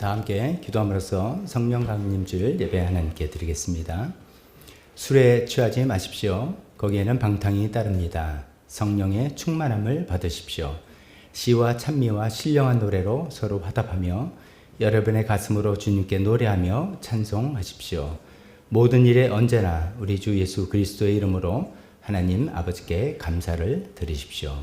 다 함께 기도함으로써 성령 강림 주일 예배 하나님께 드리겠습니다. 술에 취하지 마십시오. 거기에는 방탕이 따릅니다. 성령의 충만함을 받으십시오. 시와 찬미와 신령한 노래로 서로 화답하며 여러분의 가슴으로 주님께 노래하며 찬송하십시오. 모든 일에 언제나 우리 주 예수 그리스도의 이름으로 하나님 아버지께 감사를 드리십시오.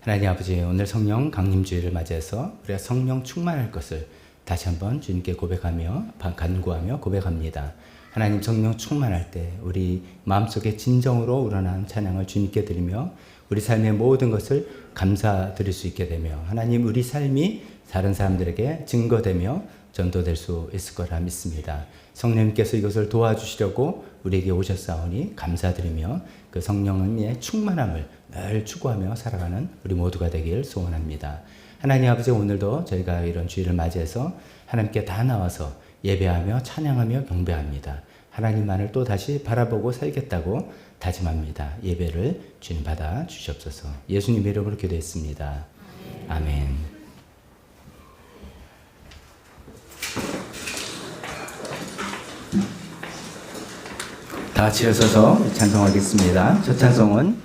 하나님 아버지, 오늘 성령 강림주일을 맞이해서 우리가 성령 충만할 것을 다시 한번 주님께 고백하며 간구하며 고백합니다. 하나님, 성령 충만할 때 우리 마음속에 진정으로 우러난 찬양을 주님께 드리며 우리 삶의 모든 것을 감사드릴 수 있게 되며 하나님, 우리 삶이 다른 사람들에게 증거되며 전도될 수 있을 거라 믿습니다. 성령님께서 이것을 도와주시려고 우리에게 오셨사오니 감사드리며 그 성령의 충만함을 늘 추구하며 살아가는 우리 모두가 되길 소원합니다. 하나님 아버지, 오늘도 저희가 이런 주일을 맞이해서 하나님께 다 나와서 예배하며 찬양하며 경배합니다. 하나님만을 또 다시 바라보고 살겠다고 다짐합니다. 예배를 주님 받아 주시옵소서. 예수님의 이름으로 기도했습니다. 아멘. 다 같이 일어서서 찬송하겠습니다. 첫 찬송은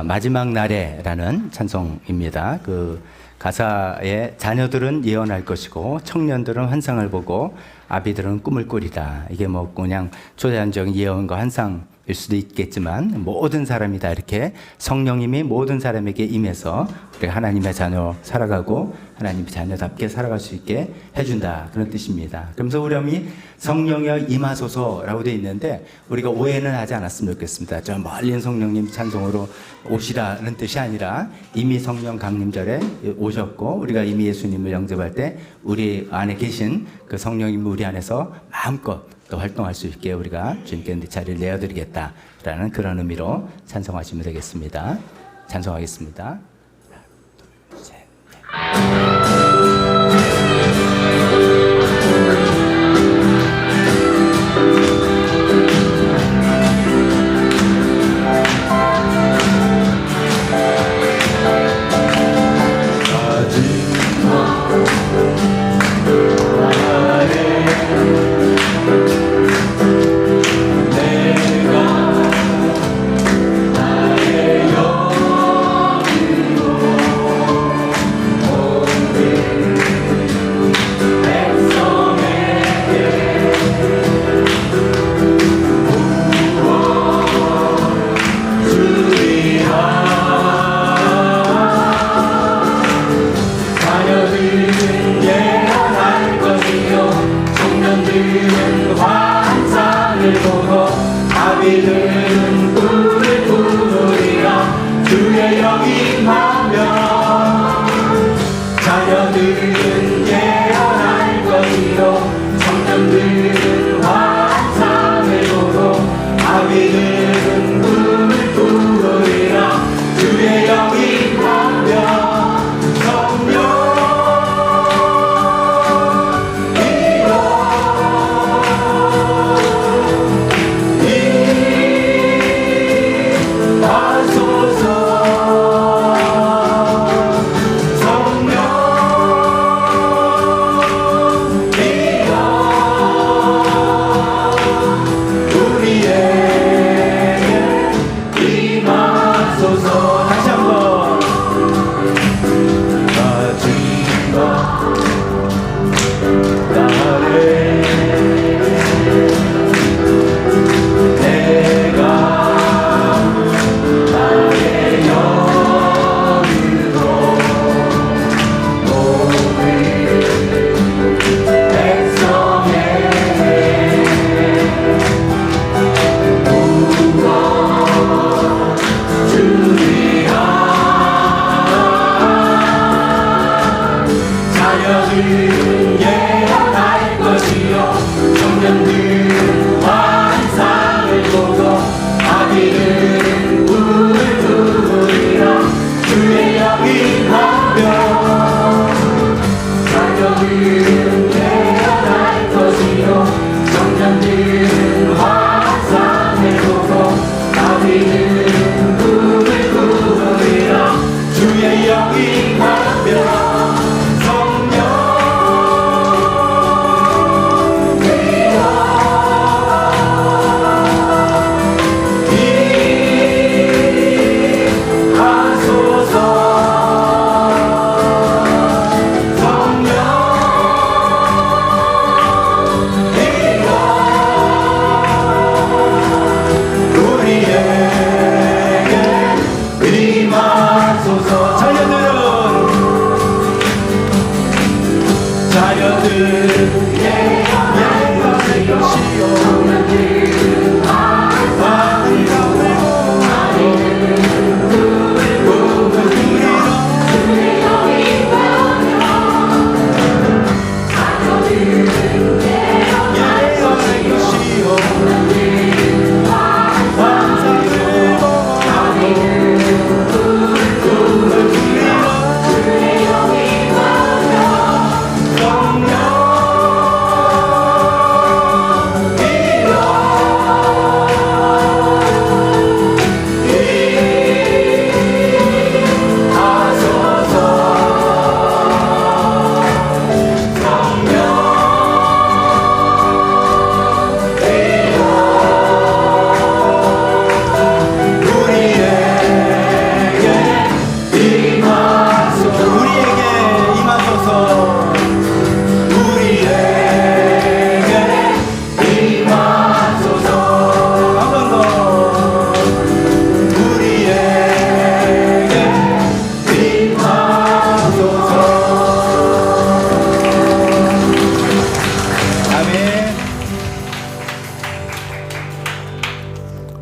마지막 날에라는 찬송입니다. 그 가사에 자녀들은 예언할 것이고 청년들은 환상을 보고 아비들은 꿈을 꾸리다. 이게 뭐 그냥 초자연적인 예언과 환상일 수도 있겠지만 모든 사람이 다 이렇게 성령님이 모든 사람에게 임해서 우리가 하나님의 자녀 살아가고 하나님의 자녀답게 살아갈 수 있게 해준다, 그런 뜻입니다. 그러면서 우리 성령여 임하소서라고 되어 있는데 우리가 오해는 하지 않았으면 좋겠습니다. 저 멀린 성령님 찬송으로 오시라는 뜻이 아니라 이미 성령 강림절에 오셨고 우리가 이미 예수님을 영접할 때 우리 안에 계신 그 성령님이 우리 안에서 마음껏 또 활동할 수 있게 우리가 주님께 자리를 내어드리겠다라는 그런 의미로 찬송하시면 되겠습니다. 찬송하겠습니다. 하나, 둘, 셋, 넷.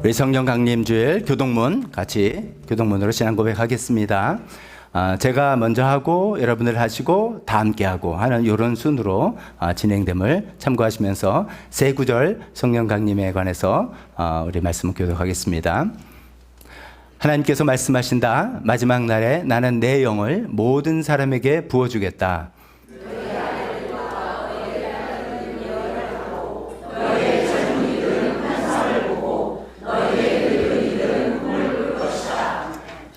우리 성령 강림주일 교동문 같이 교동문으로 신앙 고백하겠습니다. 제가 먼저 하고 여러분들 하시고 다 함께 하고 하는 이런 순으로 진행됨을 참고하시면서 세 구절 성령 강림에 관해서 우리 말씀을 교독하겠습니다. 하나님께서 말씀하신다. 마지막 날에 나는 내 영을 모든 사람에게 부어주겠다.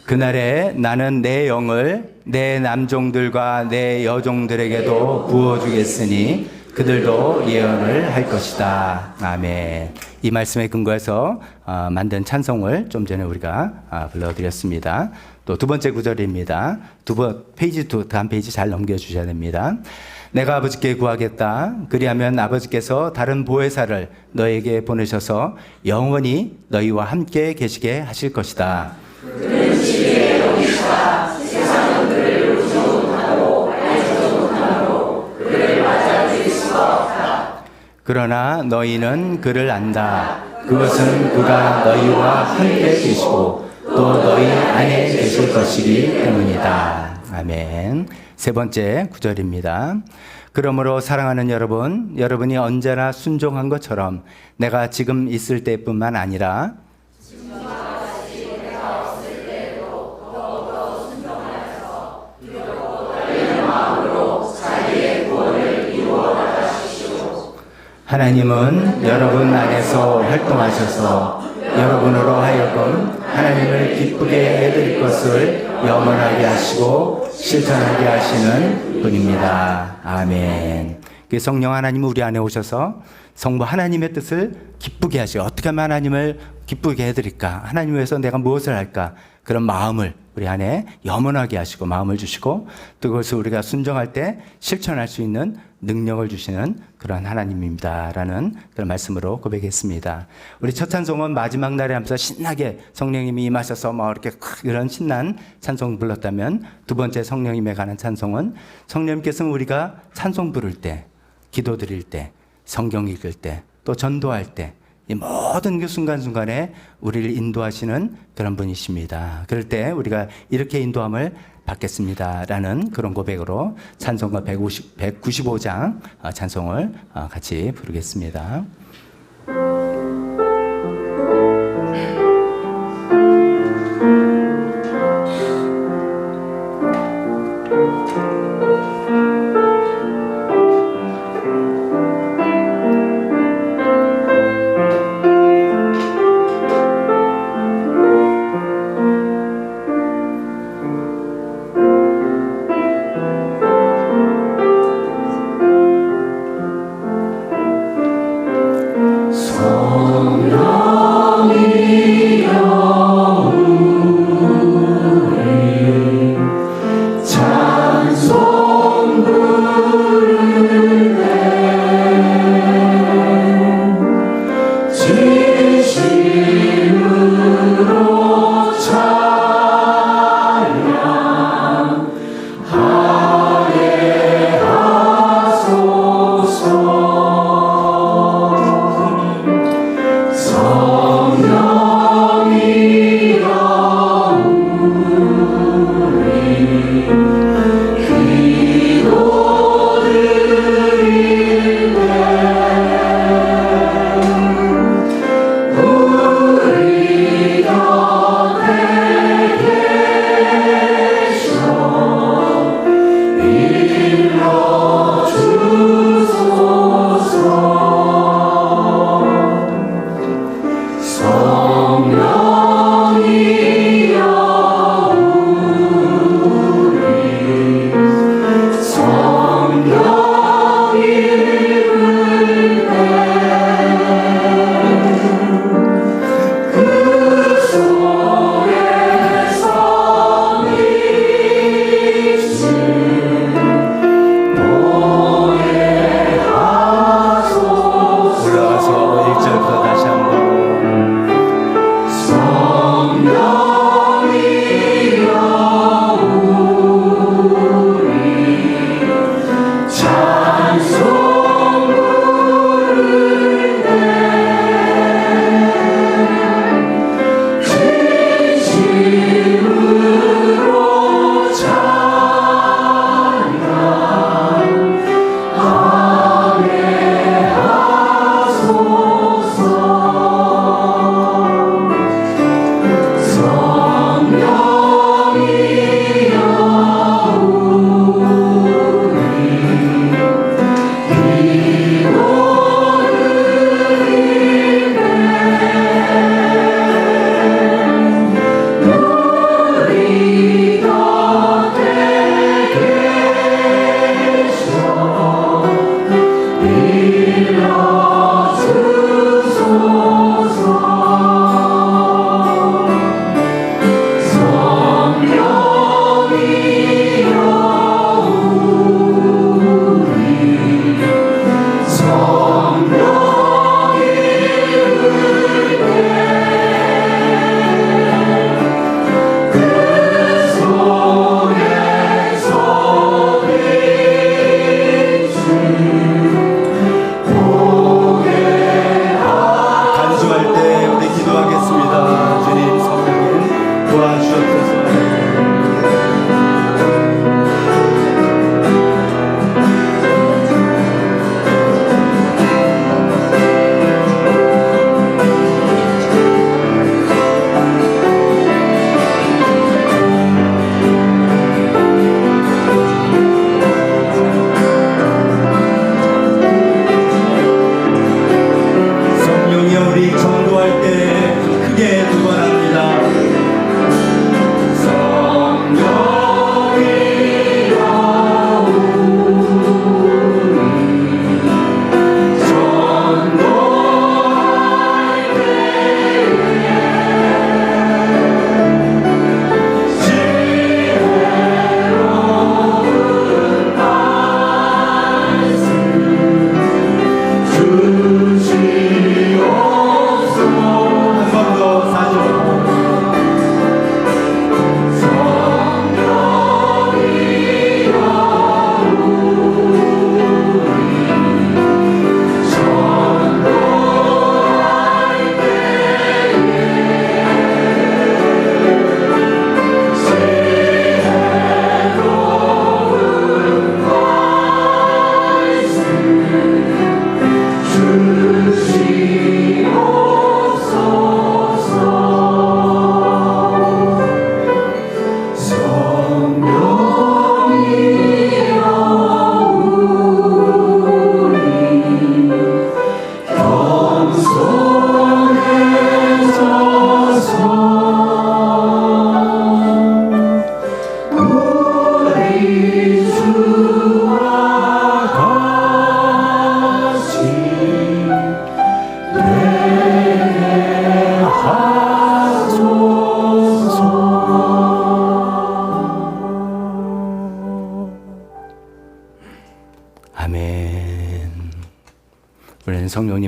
그날에 나는 내 영을 내 남종들과 내 여종들에게도 부어주겠으니 그들도 예언을 할 것이다. 아멘. 이 말씀에 근거해서 만든 찬송을 좀 전에 우리가 불러드렸습니다. 또 두 번째 구절입니다. 다음 페이지 잘 넘겨주셔야 됩니다. 내가 아버지께 구하겠다. 그리하면 아버지께서 다른 보혜사를 너에게 보내셔서 영원히 너희와 함께 계시게 하실 것이다. 그는 지혜에 영이시다. 세상은 그를 보지도 못하고 알지도 못하므로 그를 맞아들일 수가 없다. 그러나 너희는 그를 안다. 그것은 그가 너희와 함께 계시고 또 너희 안에 계실 것이기 때문이다. 아멘. 세 번째 구절입니다. 그러므로 사랑하는 여러분, 여러분이 언제나 순종한 것처럼 내가 지금 있을 때뿐만 아니라 하나님은 여러분 안에서 활동하셔서 여러분으로 하여금 하나님을 기쁘게 해드릴 것을 영원하게 하시고 실천하게 하시는 분입니다. 아멘. 성령 하나님은 우리 안에 오셔서 성부 하나님의 뜻을 기쁘게 하시고 어떻게 하면 하나님을 기쁘게 해드릴까? 하나님 위해서 내가 무엇을 할까? 그런 마음을 우리 안에 염원하게 하시고 마음을 주시고 또 그것을 우리가 순종할 때 실천할 수 있는 능력을 주시는 그런 하나님입니다라는 그런 말씀으로 고백했습니다. 우리 첫 찬송은 마지막 날에 하면서 신나게 성령님이 임하셔서 이렇게 그런 신난 찬송 불렀다면 두 번째 성령님에 관한 찬송은 성령님께서는 우리가 찬송 부를 때, 기도 드릴 때, 성경 읽을 때, 또 전도할 때 이 모든 그 순간순간에 우리를 인도하시는 그런 분이십니다. 그럴 때 우리가 이렇게 인도함을 받겠습니다라는 그런 고백으로 찬송가 195장 찬송을 같이 부르겠습니다. 소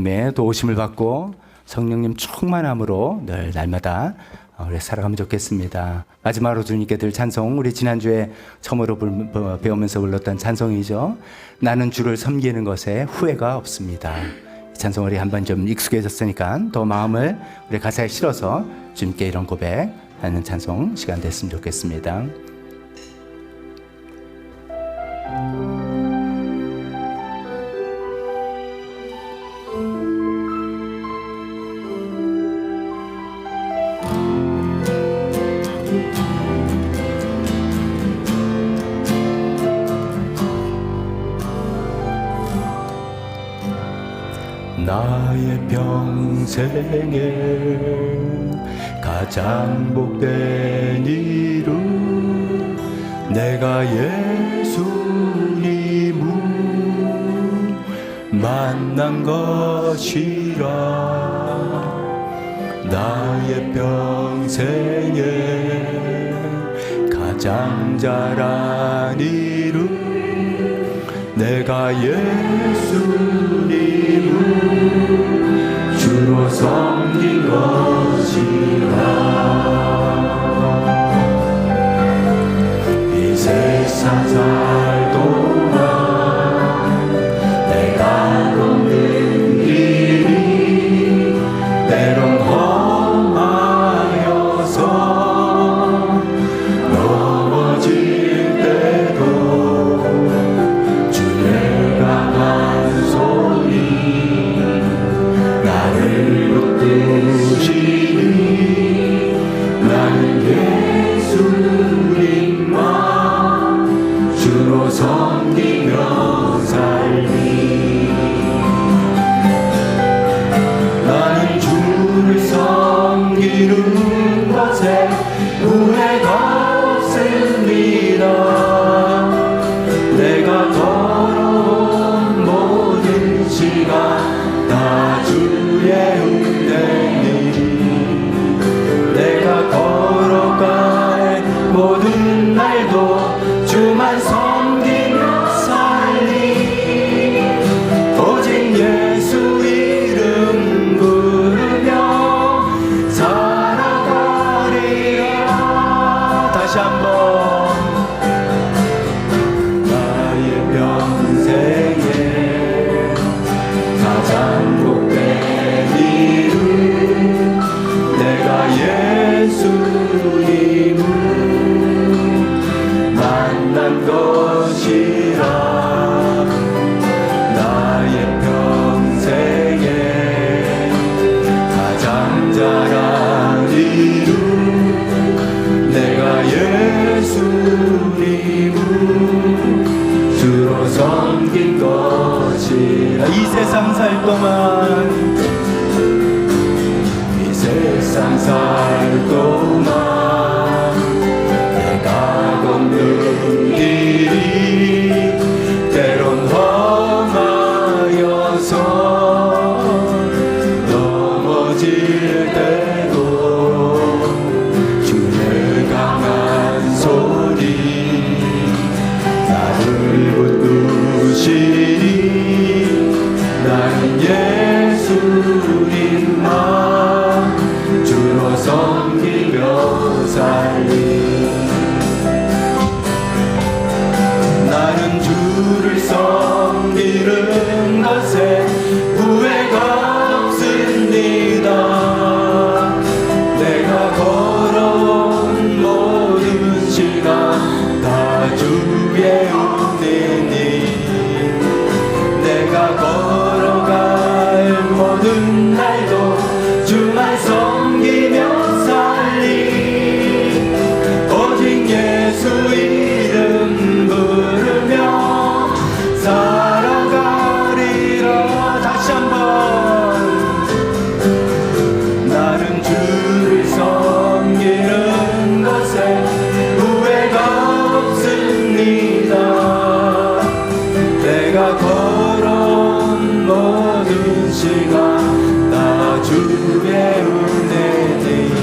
성령님의 도우심을 받고 성령님 충만함으로 늘 날마다 우리 살아가면 좋겠습니다. 마지막으로 주님께 들 찬송, 우리 지난주에 처음으로 배우면서 불렀던 찬송이죠. 나는 주를 섬기는 것에 후회가 없습니다. 이 찬송 우리 한번 좀 익숙해졌으니까 더 마음을 우리 가사에 실어서 주님께 이런 고백하는 찬송 시간 됐으면 좋겠습니다. 나의 평생에 가장 복된 일은 내가 예수님을 만난 것이라. 나의 평생에 가장 잘한 일은 내가 예수님을 주로 섬긴 것이라. 이 세상 살 동안 내가 걷는 길이 때론 험하여서 넘어질 때도 주의 강한 손이 나를 붙드시니 나는 예수님만 주로 섬기며 살리. 나는 주를 섬기는 것에 후회가 없습니다. 내가 걸어온 모든 시간 다 주의 은혜니 내가 걸어갈 모든 날도 주만 섬기며 살리. 오직 예수 이름 부르며 살아가리라. 다시 한번 나의 평생에 가장 복된 일은 내가 예수님을 만난 것이라. 나의 평생에 가장 잘한 일은 내가 예수님을 주로 섬긴 것이라. 이 세상 살 동안 이 세상 살 동안 내가 걷는 길이 때론 험하여서 넘어질 때도 주의 강한 손이 나를 붙드시니 나는 예수님만 주로 섬기며 살리. 나는 주를 섬기는 것에 후회가 없습니다. 내가 걸어온 모든 시간 다 주의 은혜니 내가 걸어갈 모든 날도 주만 섬기며 살리. 오직 예수 이름 부르며 살아가리라. 다시 한번 나는 주를 섬기는 것에 후회가 없습니다. 내가 걸어온 모든 시간 다 주의 은혜니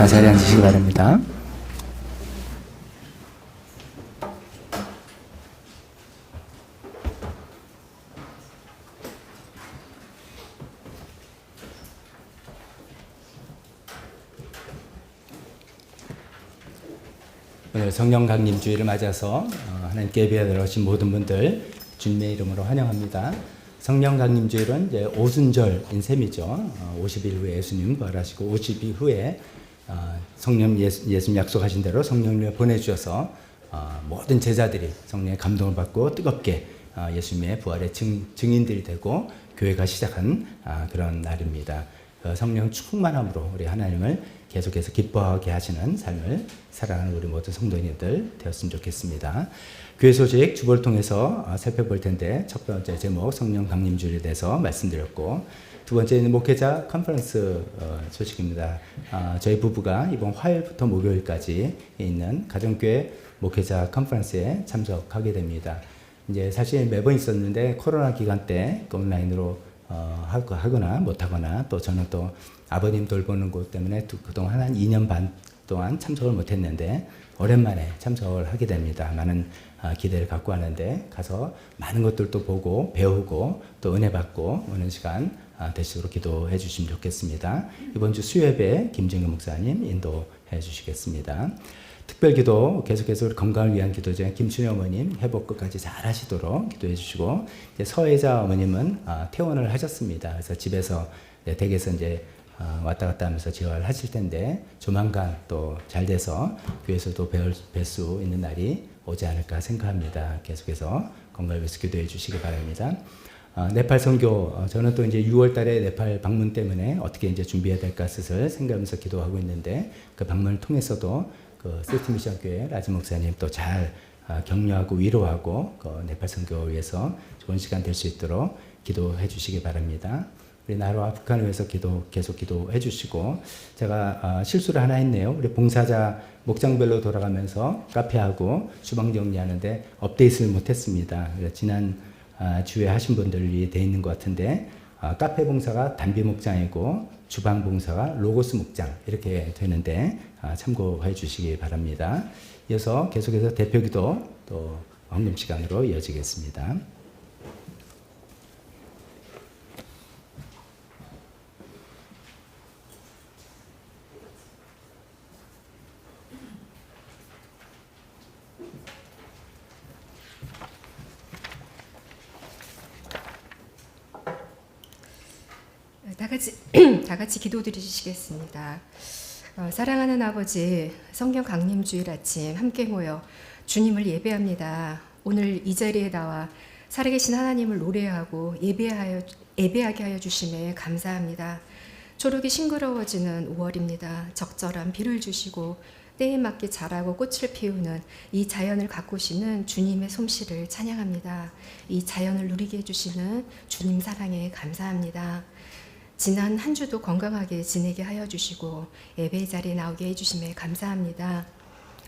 다 자리에 앉으시기 바랍니다. 오늘 성령 강림주의를 맞아서 하나님께 예배하러 오신 모든 분들 주님의 이름으로 환영합니다. 성령 강림주일은 이제 오순절인 셈이죠. 50일 후에 예수님 부활하시고 50일 후에 성령 예수님 약속하신 대로 성령을 보내주셔서 모든 제자들이 성령의 감동을 받고 뜨겁게 예수님의 부활의 증인들이 되고 교회가 시작한 그런 날입니다. 성령 충만함으로 우리 하나님을 계속해서 기뻐하게 하시는 삶을 살아가는 우리 모든 성도님들 되었으면 좋겠습니다. 교회 소식 주보를 통해서 살펴볼 텐데 첫 번째 제목 성령 강림주일에 대해서 말씀드렸고 두 번째는 목회자 컨퍼런스 소식입니다. 저희 부부가 이번 화요일부터 목요일까지 있는 가정교회 목회자 컨퍼런스에 참석하게 됩니다. 이제 사실 매번 있었는데 코로나 기간 때 온라인으로 하거나 못하거나 또 저는 또 아버님 돌보는 것 때문에 그동안 한 2년 반 동안 참석을 못했는데 오랜만에 참석을 하게 됩니다. 많은 기대를 갖고 하는데 가서 많은 것들도 보고 배우고 또 은혜 받고 오는 시간 되시도록 기도해 주시면 좋겠습니다. 이번 주 수요예배 김정근 목사님 인도해 주시겠습니다. 특별기도 계속해서 우리 건강을 위한 기도제 김춘희 어머님 회복 끝까지 잘 하시도록 기도해 주시고 이제 서혜자 어머님은 퇴원을 하셨습니다. 그래서 집에서 댁에서 이제 왔다 갔다 하면서 재활을 하실 텐데 조만간 또 잘 돼서 교회에서도 뵐 수 있는 날이 오지 않을까 생각합니다. 계속해서 건강을 위해서 기도해 주시기 바랍니다. 네팔 선교 저는 또 이제 6월 달에 네팔 방문 때문에 어떻게 이제 준비해야 될까 슬슬 생각하면서 기도하고 있는데 그 방문을 통해서도 그 세트 미션 교회 라지 목사님 또 잘 격려하고 위로하고 그 네팔 선교를 위해서 좋은 시간 될 수 있도록 기도해 주시기 바랍니다. 우리 나라와 북한을 위해서 계속 기도해 주시고 제가 실수를 하나 했네요. 우리 봉사자 목장별로 돌아가면서 카페하고 주방 정리하는데 업데이트를 못했습니다. 지난 주에 하신 분들이 돼 있는 것 같은데 카페 봉사가 단비 목장이고 주방 봉사가 로고스 목장 이렇게 되는데 참고해 주시기 바랍니다. 이어서 계속해서 대표기도 또 헌금 시간으로 이어지겠습니다. 다 같이 기도드리시겠습니다. 사랑하는 아버지, 성령 강림주일 아침 함께 모여 주님을 예배합니다. 오늘 이 자리에 나와 살아계신 하나님을 노래하고 예배하게 하여 주심에 감사합니다. 초록이 싱그러워지는 5월입니다. 적절한 비를 주시고 때에 맞게 자라고 꽃을 피우는 이 자연을 가꾸시는 주님의 솜씨를 찬양합니다. 이 자연을 누리게 해주시는 주님 사랑에 감사합니다. 지난 한 주도 건강하게 지내게 하여 주시고 예배 자리에 나오게 해주심에 감사합니다.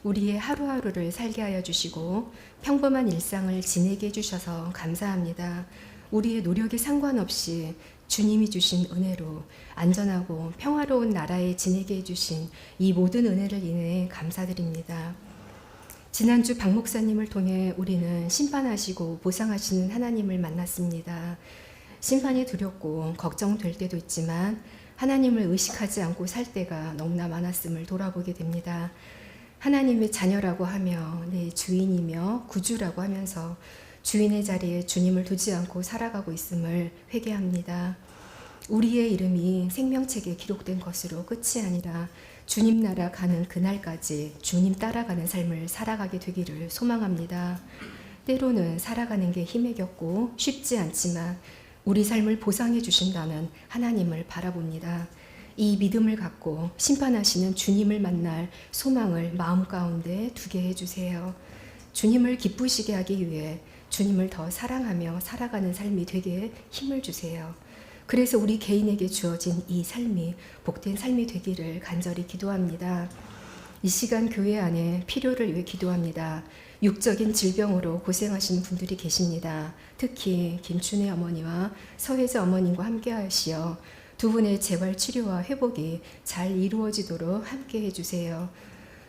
우리의 하루하루를 살게 하여 주시고 평범한 일상을 지내게 해주셔서 감사합니다. 우리의 노력에 상관없이 주님이 주신 은혜로 안전하고 평화로운 나라에 지내게 해주신 이 모든 은혜를 인해 감사드립니다. 지난주 박 목사님을 통해 우리는 심판하시고 보상하시는 하나님을 만났습니다. 심판이 두렵고 걱정될 때도 있지만 하나님을 의식하지 않고 살 때가 너무나 많았음을 돌아보게 됩니다. 하나님의 자녀라고 하며 내 주인이며 구주라고 하면서 주인의 자리에 주님을 두지 않고 살아가고 있음을 회개합니다. 우리의 이름이 생명책에 기록된 것으로 끝이 아니라 주님 나라 가는 그날까지 주님 따라가는 삶을 살아가게 되기를 소망합니다. 때로는 살아가는 게 힘에 겹고 쉽지 않지만 우리 삶을 보상해 주신다는 하나님을 바라봅니다. 이 믿음을 갖고 심판하시는 주님을 만날 소망을 마음 가운데 두게 해주세요. 주님을 기쁘시게 하기 위해 주님을 더 사랑하며 살아가는 삶이 되게 힘을 주세요. 그래서 우리 개인에게 주어진 이 삶이 복된 삶이 되기를 간절히 기도합니다. 이 시간 교회 안에 필요를 위해 기도합니다. 육적인 질병으로 고생하시는 분들이 계십니다. 특히 김춘혜 어머니와 서혜자 어머님과 함께 하시어 두 분의 재활 치료와 회복이 잘 이루어지도록 함께 해주세요.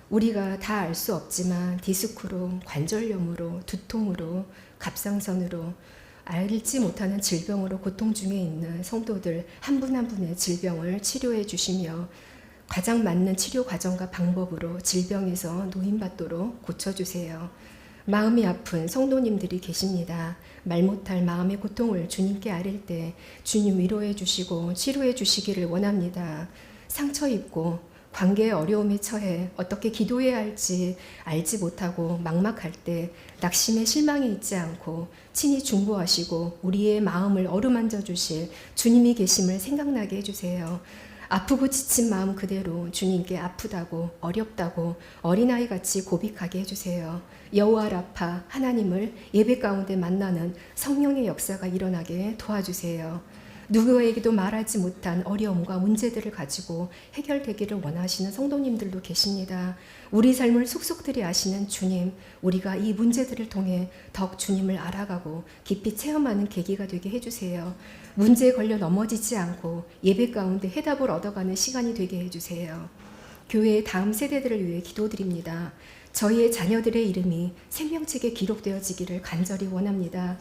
우리가 다 알 수 없지만 디스크로, 관절염으로, 두통으로, 갑상선으로 알지 못하는 질병으로 고통 중에 있는 성도들 한 분 한 분의 질병을 치료해 주시며 가장 맞는 치료 과정과 방법으로 질병에서 노인받도록 고쳐주세요. 마음이 아픈 성도님들이 계십니다. 말 못할 마음의 고통을 주님께 아릴 때 주님 위로해 주시고 치료해 주시기를 원합니다. 상처 입고 관계의 어려움에 처해 어떻게 기도해야 할지 알지 못하고 막막할 때 낙심에 실망해 있지 않고 친히 중보하시고 우리의 마음을 어루만져 주실 주님이 계심을 생각나게 해주세요. 아프고 지친 마음 그대로 주님께 아프다고 어렵다고 어린아이같이 고백하게 해주세요. 여호와 라파 하나님을 예배 가운데 만나는 성령의 역사가 일어나게 도와주세요. 누구에게도 말하지 못한 어려움과 문제들을 가지고 해결되기를 원하시는 성도님들도 계십니다. 우리 삶을 속속들이 아시는 주님, 우리가 이 문제들을 통해 더욱 주님을 알아가고 깊이 체험하는 계기가 되게 해주세요. 문제에 걸려 넘어지지 않고 예배 가운데 해답을 얻어가는 시간이 되게 해주세요. 교회의 다음 세대들을 위해 기도드립니다. 저희의 자녀들의 이름이 생명책에 기록되어지기를 간절히 원합니다.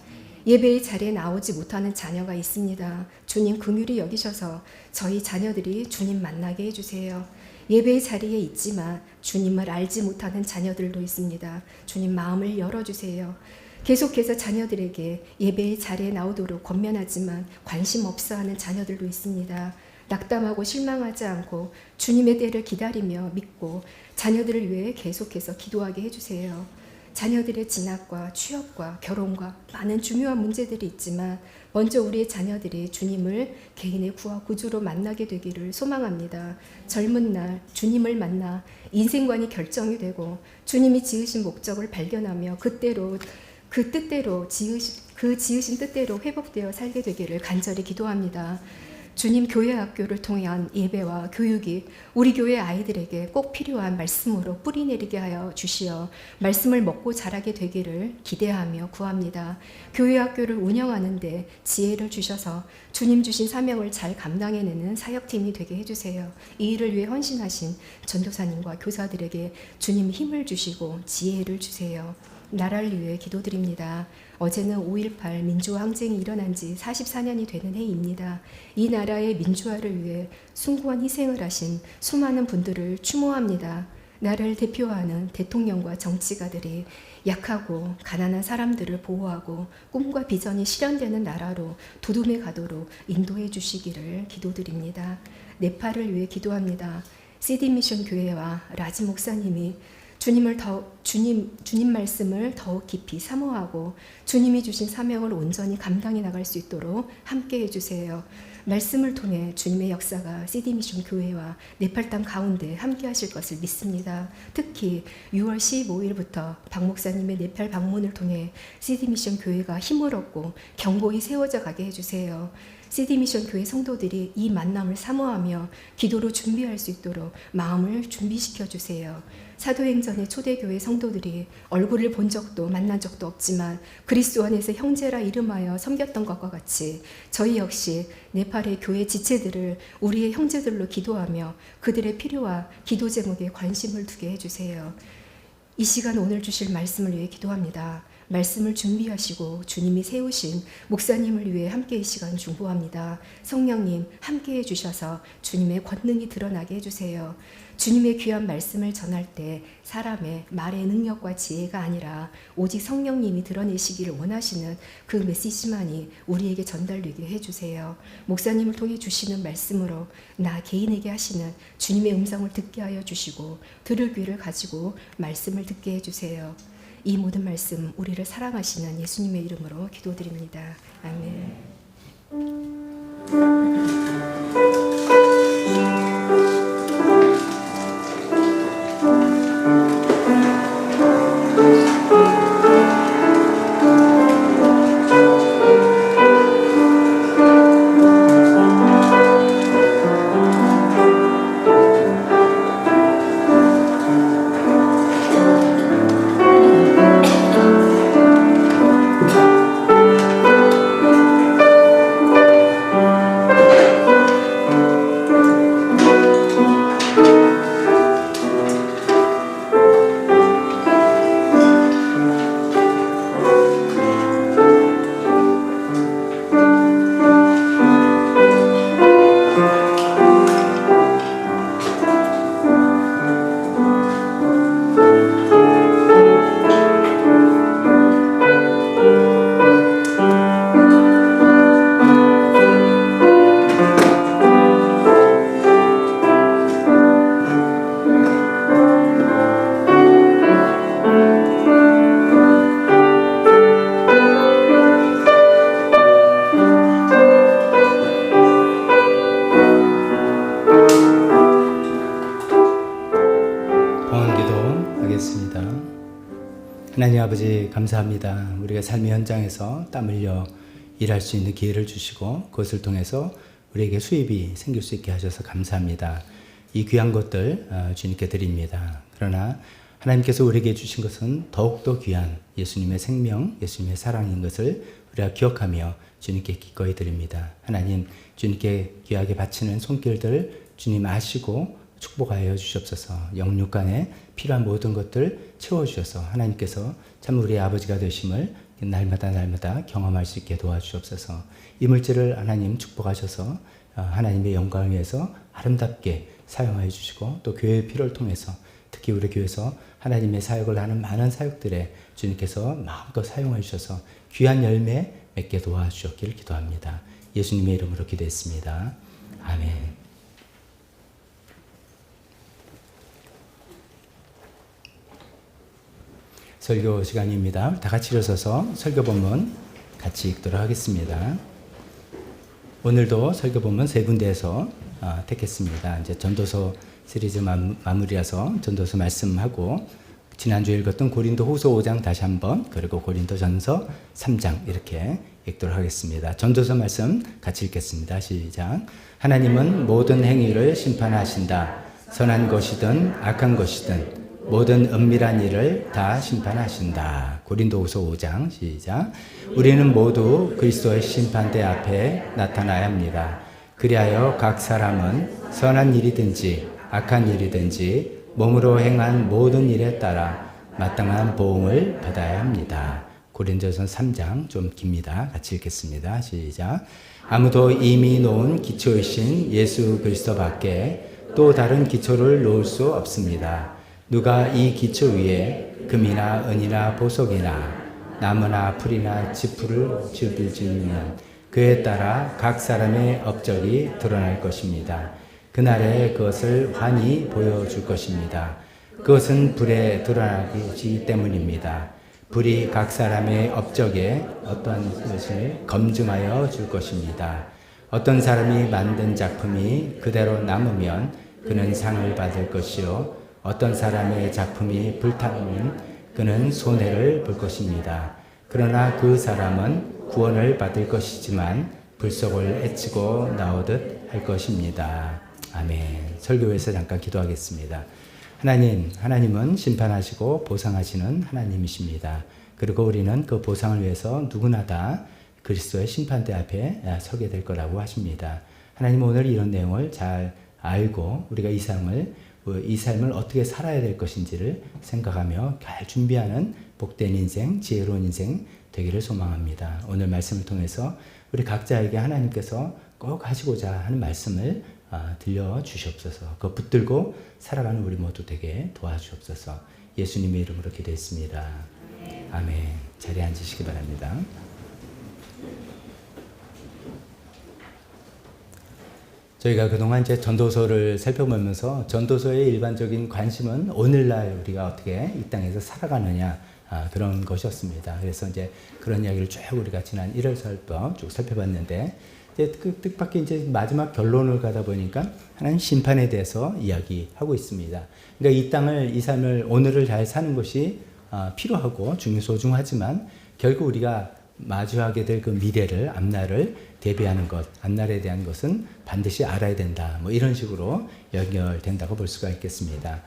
예배의 자리에 나오지 못하는 자녀가 있습니다. 주님 긍휼히 여기셔서 저희 자녀들이 주님 만나게 해주세요. 예배의 자리에 있지만 주님을 알지 못하는 자녀들도 있습니다. 주님 마음을 열어주세요. 계속해서 자녀들에게 예배의 자리에 나오도록 권면하지만 관심 없어하는 자녀들도 있습니다. 낙담하고 실망하지 않고 주님의 때를 기다리며 믿고 자녀들을 위해 계속해서 기도하게 해주세요. 자녀들의 진학과 취업과 결혼과 많은 중요한 문제들이 있지만 먼저 우리의 자녀들이 주님을 개인의 구와 구주로 만나게 되기를 소망합니다. 젊은 날 주님을 만나 인생관이 결정이 되고 주님이 지으신 목적을 발견하며 그 뜻대로 지으신 뜻대로 회복되어 살게 되기를 간절히 기도합니다. 주님 교회 학교를 통한 예배와 교육이 우리 교회 아이들에게 꼭 필요한 말씀으로 뿌리내리게 하여 주시어 말씀을 먹고 자라게 되기를 기대하며 구합니다. 교회 학교를 운영하는 데 지혜를 주셔서 주님 주신 사명을 잘 감당해내는 사역팀이 되게 해주세요. 이 일을 위해 헌신하신 전도사님과 교사들에게 주님 힘을 주시고 지혜를 주세요. 나라를 위해 기도드립니다. 어제는 5.18 민주화 항쟁이 일어난 지 44년이 되는 해입니다. 이 나라의 민주화를 위해 숭고한 희생을 하신 수많은 분들을 추모합니다. 나라를 대표하는 대통령과 정치가들이 약하고 가난한 사람들을 보호하고 꿈과 비전이 실현되는 나라로 두둠해 가도록 인도해 주시기를 기도드립니다. 네팔을 위해 기도합니다. CD 미션 교회와 라지 목사님이 주님 말씀을 더욱 깊이 사모하고 주님이 주신 사명을 온전히 감당해 나갈 수 있도록 함께 해주세요. 말씀을 통해 주님의 역사가 CD 미션 교회와 네팔 땅 가운데 함께 하실 것을 믿습니다. 특히 6월 15일부터 박 목사님의 네팔 방문을 통해 CD 미션 교회가 힘을 얻고 견고히 세워져 가게 해주세요. CD미션 교회 성도들이 이 만남을 사모하며 기도로 준비할 수 있도록 마음을 준비시켜 주세요. 사도행전의 초대교회 성도들이 얼굴을 본 적도 만난 적도 없지만 그리스도 안에서 형제라 이름하여 섬겼던 것과 같이 저희 역시 네팔의 교회 지체들을 우리의 형제들로 기도하며 그들의 필요와 기도 제목에 관심을 두게 해주세요. 이 시간 오늘 주실 말씀을 위해 기도합니다. 말씀을 준비하시고 주님이 세우신 목사님을 위해 함께 이 시간 중보합니다. 성령님 함께 해주셔서 주님의 권능이 드러나게 해주세요. 주님의 귀한 말씀을 전할 때 사람의 말의 능력과 지혜가 아니라 오직 성령님이 드러내시기를 원하시는 그 메시지만이 우리에게 전달되게 해주세요. 목사님을 통해 주시는 말씀으로 나 개인에게 하시는 주님의 음성을 듣게 하여 주시고 들을 귀를 가지고 말씀을 듣게 해주세요. 이 모든 말씀 우리를 사랑하시는 예수님의 이름으로 기도드립니다. 아멘. 하나님 아버지 감사합니다. 우리가 삶의 현장에서 땀 흘려 일할 수 있는 기회를 주시고 그것을 통해서 우리에게 수입이 생길 수 있게 하셔서 감사합니다. 이 귀한 것들 주님께 드립니다. 그러나 하나님께서 우리에게 주신 것은 더욱더 귀한 예수님의 생명, 예수님의 사랑인 것을 우리가 기억하며 주님께 기꺼이 드립니다. 하나님 주님께 귀하게 바치는 손길들 주님 아시고 축복하여 주시옵소서. 영육간에 필요한 모든 것들 채워주셔서 하나님께서 참 우리의 아버지가 되심을 날마다 경험할 수 있게 도와주시옵소서. 이 물질을 하나님 축복하셔서 하나님의 영광을 위해서 아름답게 사용하여 주시고 또 교회의 필요를 통해서 특히 우리 교회에서 하나님의 사역을 하는 많은 사역들에 주님께서 마음껏 사용하여 주셔서 귀한 열매 맺게 도와주셨기를 기도합니다. 예수님의 이름으로 기도했습니다. 아멘. 설교 시간입니다. 다 같이 일어서서 설교 본문 같이 읽도록 하겠습니다. 오늘도 설교 본문 세 군데에서 택했습니다. 이제 전도서 시리즈 마무리라서 전도서 말씀하고 지난주에 읽었던 고린도후서 5장 다시 한번 그리고 고린도전서 3장 이렇게 읽도록 하겠습니다. 전도서 말씀 같이 읽겠습니다. 시작. 하나님은 모든 행위를 심판하신다. 선한 것이든 악한 것이든 모든 은밀한 일을 다 심판하신다. 고린도후서 5장 시작. 우리는 모두 그리스도의 심판대 앞에 나타나야 합니다. 그리하여 각 사람은 선한 일이든지 악한 일이든지 몸으로 행한 모든 일에 따라 마땅한 보응을 받아야 합니다. 고린도전서 3장 좀 깁니다. 같이 읽겠습니다. 시작. 아무도 이미 놓은 기초이신 예수 그리스도 밖에 또 다른 기초를 놓을 수 없습니다. 누가 이 기초 위에 금이나 은이나 보석이나 나무나 풀이나 지푸를 지으면 그에 따라 각 사람의 업적이 드러날 것입니다. 그날에 그것을 환히 보여줄 것입니다. 그것은 불에 드러나기 때문입니다. 불이 각 사람의 업적에 어떤 것을 검증하여 줄 것입니다. 어떤 사람이 만든 작품이 그대로 남으면 그는 상을 받을 것이요 어떤 사람의 작품이 불타면 그는 손해를 볼 것입니다. 그러나 그 사람은 구원을 받을 것이지만 불속을 헤치고 나오듯 할 것입니다. 아멘. 설교에서 잠깐 기도하겠습니다. 하나님은 심판하시고 보상하시는 하나님이십니다. 그리고 우리는 그 보상을 위해서 누구나 다 그리스도의 심판대 앞에 서게 될 거라고 하십니다. 하나님은 오늘 이런 내용을 잘 알고 우리가 이 삶을 어떻게 살아야 될 것인지를 생각하며 잘 준비하는 복된 인생, 지혜로운 인생 되기를 소망합니다. 오늘 말씀을 통해서 우리 각자에게 하나님께서 꼭 하시고자 하는 말씀을 들려주시옵소서. 그거 붙들고 살아가는 우리 모두 되게 도와주옵소서. 예수님의 이름으로 기도했습니다. 아멘. 자리에 앉으시기 바랍니다. 저희가 그동안 이제 전도서를 살펴보면서 전도서의 일반적인 관심은 오늘날 우리가 어떻게 이 땅에서 살아가느냐 그런 것이었습니다. 그래서 이제 그런 이야기를 쭉 우리가 지난 1월서부터 쭉 살펴봤는데 이제 그 뜻밖의 이제 마지막 결론을 가다 보니까 하나님 심판에 대해서 이야기하고 있습니다. 그러니까 이 삶을 오늘을 잘 사는 것이 필요하고 소중하지만 결국 우리가 마주하게 될 그 미래를 앞날을 대비하는 것, 앞날에 대한 것은 반드시 알아야 된다. 뭐 이런 식으로 연결된다고 볼 수가 있겠습니다.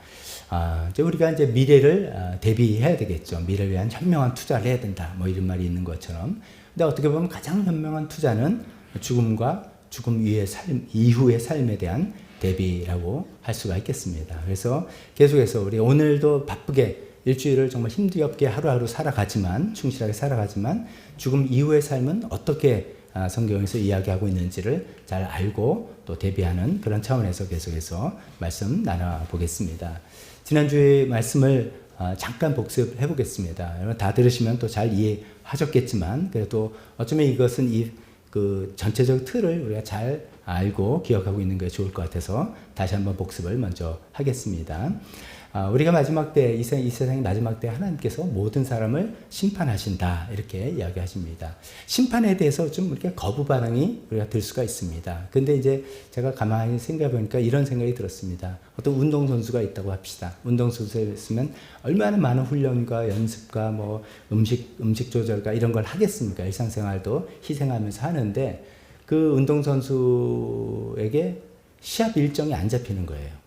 이제 우리가 이제 미래를 대비해야 되겠죠. 미래를 위한 현명한 투자를 해야 된다. 뭐 이런 말이 있는 것처럼. 근데 어떻게 보면 가장 현명한 투자는 죽음과 죽음 이후의 삶에 대한 대비라고 할 수가 있겠습니다. 그래서 계속해서 우리 오늘도 바쁘게 일주일을 정말 힘겹게 하루하루 살아가지만 충실하게 살아가지만 죽음 이후의 삶은 어떻게 성경에서 이야기하고 있는지를 잘 알고 또 대비하는 그런 차원에서 계속해서 말씀 나눠보겠습니다. 지난주의 말씀을 잠깐 복습해 보겠습니다. 여러분 다 들으시면 또 잘 이해하셨겠지만 그래도 어쩌면 이것은 그 전체적 틀을 우리가 잘 알고 기억하고 있는 게 좋을 것 같아서 다시 한번 복습을 먼저 하겠습니다. 우리가 마지막 때, 이 세상의 마지막 때 하나님께서 모든 사람을 심판하신다. 이렇게 이야기하십니다. 심판에 대해서 좀 이렇게 거부 반응이 우리가 들 수가 있습니다. 근데 이제 제가 가만히 생각해 보니까 이런 생각이 들었습니다. 어떤 운동선수가 있다고 합시다. 운동선수가 있으면 얼마나 많은 훈련과 연습과 뭐 음식 조절과 이런 걸 하겠습니까? 일상생활도 희생하면서 하는데 그 운동선수에게 시합 일정이 안 잡히는 거예요.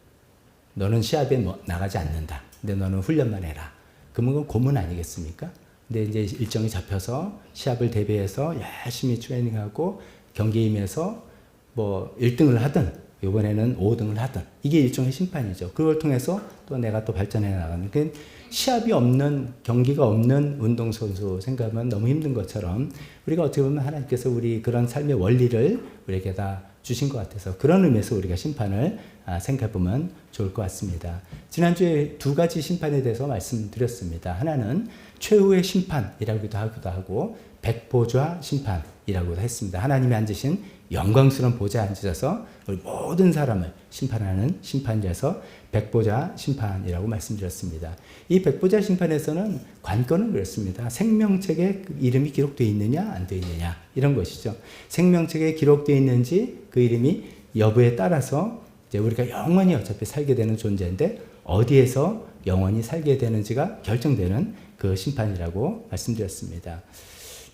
너는 시합에 나가지 않는다. 근데 너는 훈련만 해라. 그러면 그건 고문 아니겠습니까? 근데 이제 일정이 잡혀서 시합을 대비해서 열심히 트레이닝하고 경기에 임해서 뭐 1등을 하든 이번에는 5등을 하든 이게 일종의 심판이죠. 그걸 통해서 또 내가 또 발전해 나가는 그러니까 시합이 없는 경기가 없는 운동선수 생각하면 너무 힘든 것처럼 우리가 어떻게 보면 하나님께서 우리 그런 삶의 원리를 우리에게 다 주신 것 같아서 그런 의미에서 우리가 심판을 생각해보면 좋을 것 같습니다. 지난주에 두 가지 심판에 대해서 말씀드렸습니다. 하나는 최후의 심판이라고도 하기도 하고 백보좌 심판이라고도 했습니다. 하나님이 앉으신 영광스러운 보좌에 앉으셔서 우리 모든 사람을 심판하는 심판자에서 백보좌 심판이라고 말씀드렸습니다. 이 백보좌 심판에서는 관건은 그렇습니다. 생명책에 이름이 기록되어 있느냐 안 되어 있느냐 이런 것이죠. 생명책에 기록되어 있는지 그 이름이 여부에 따라서 이제 우리가 영원히 어차피 살게 되는 존재인데 어디에서 영원히 살게 되는지가 결정되는 그 심판이라고 말씀드렸습니다.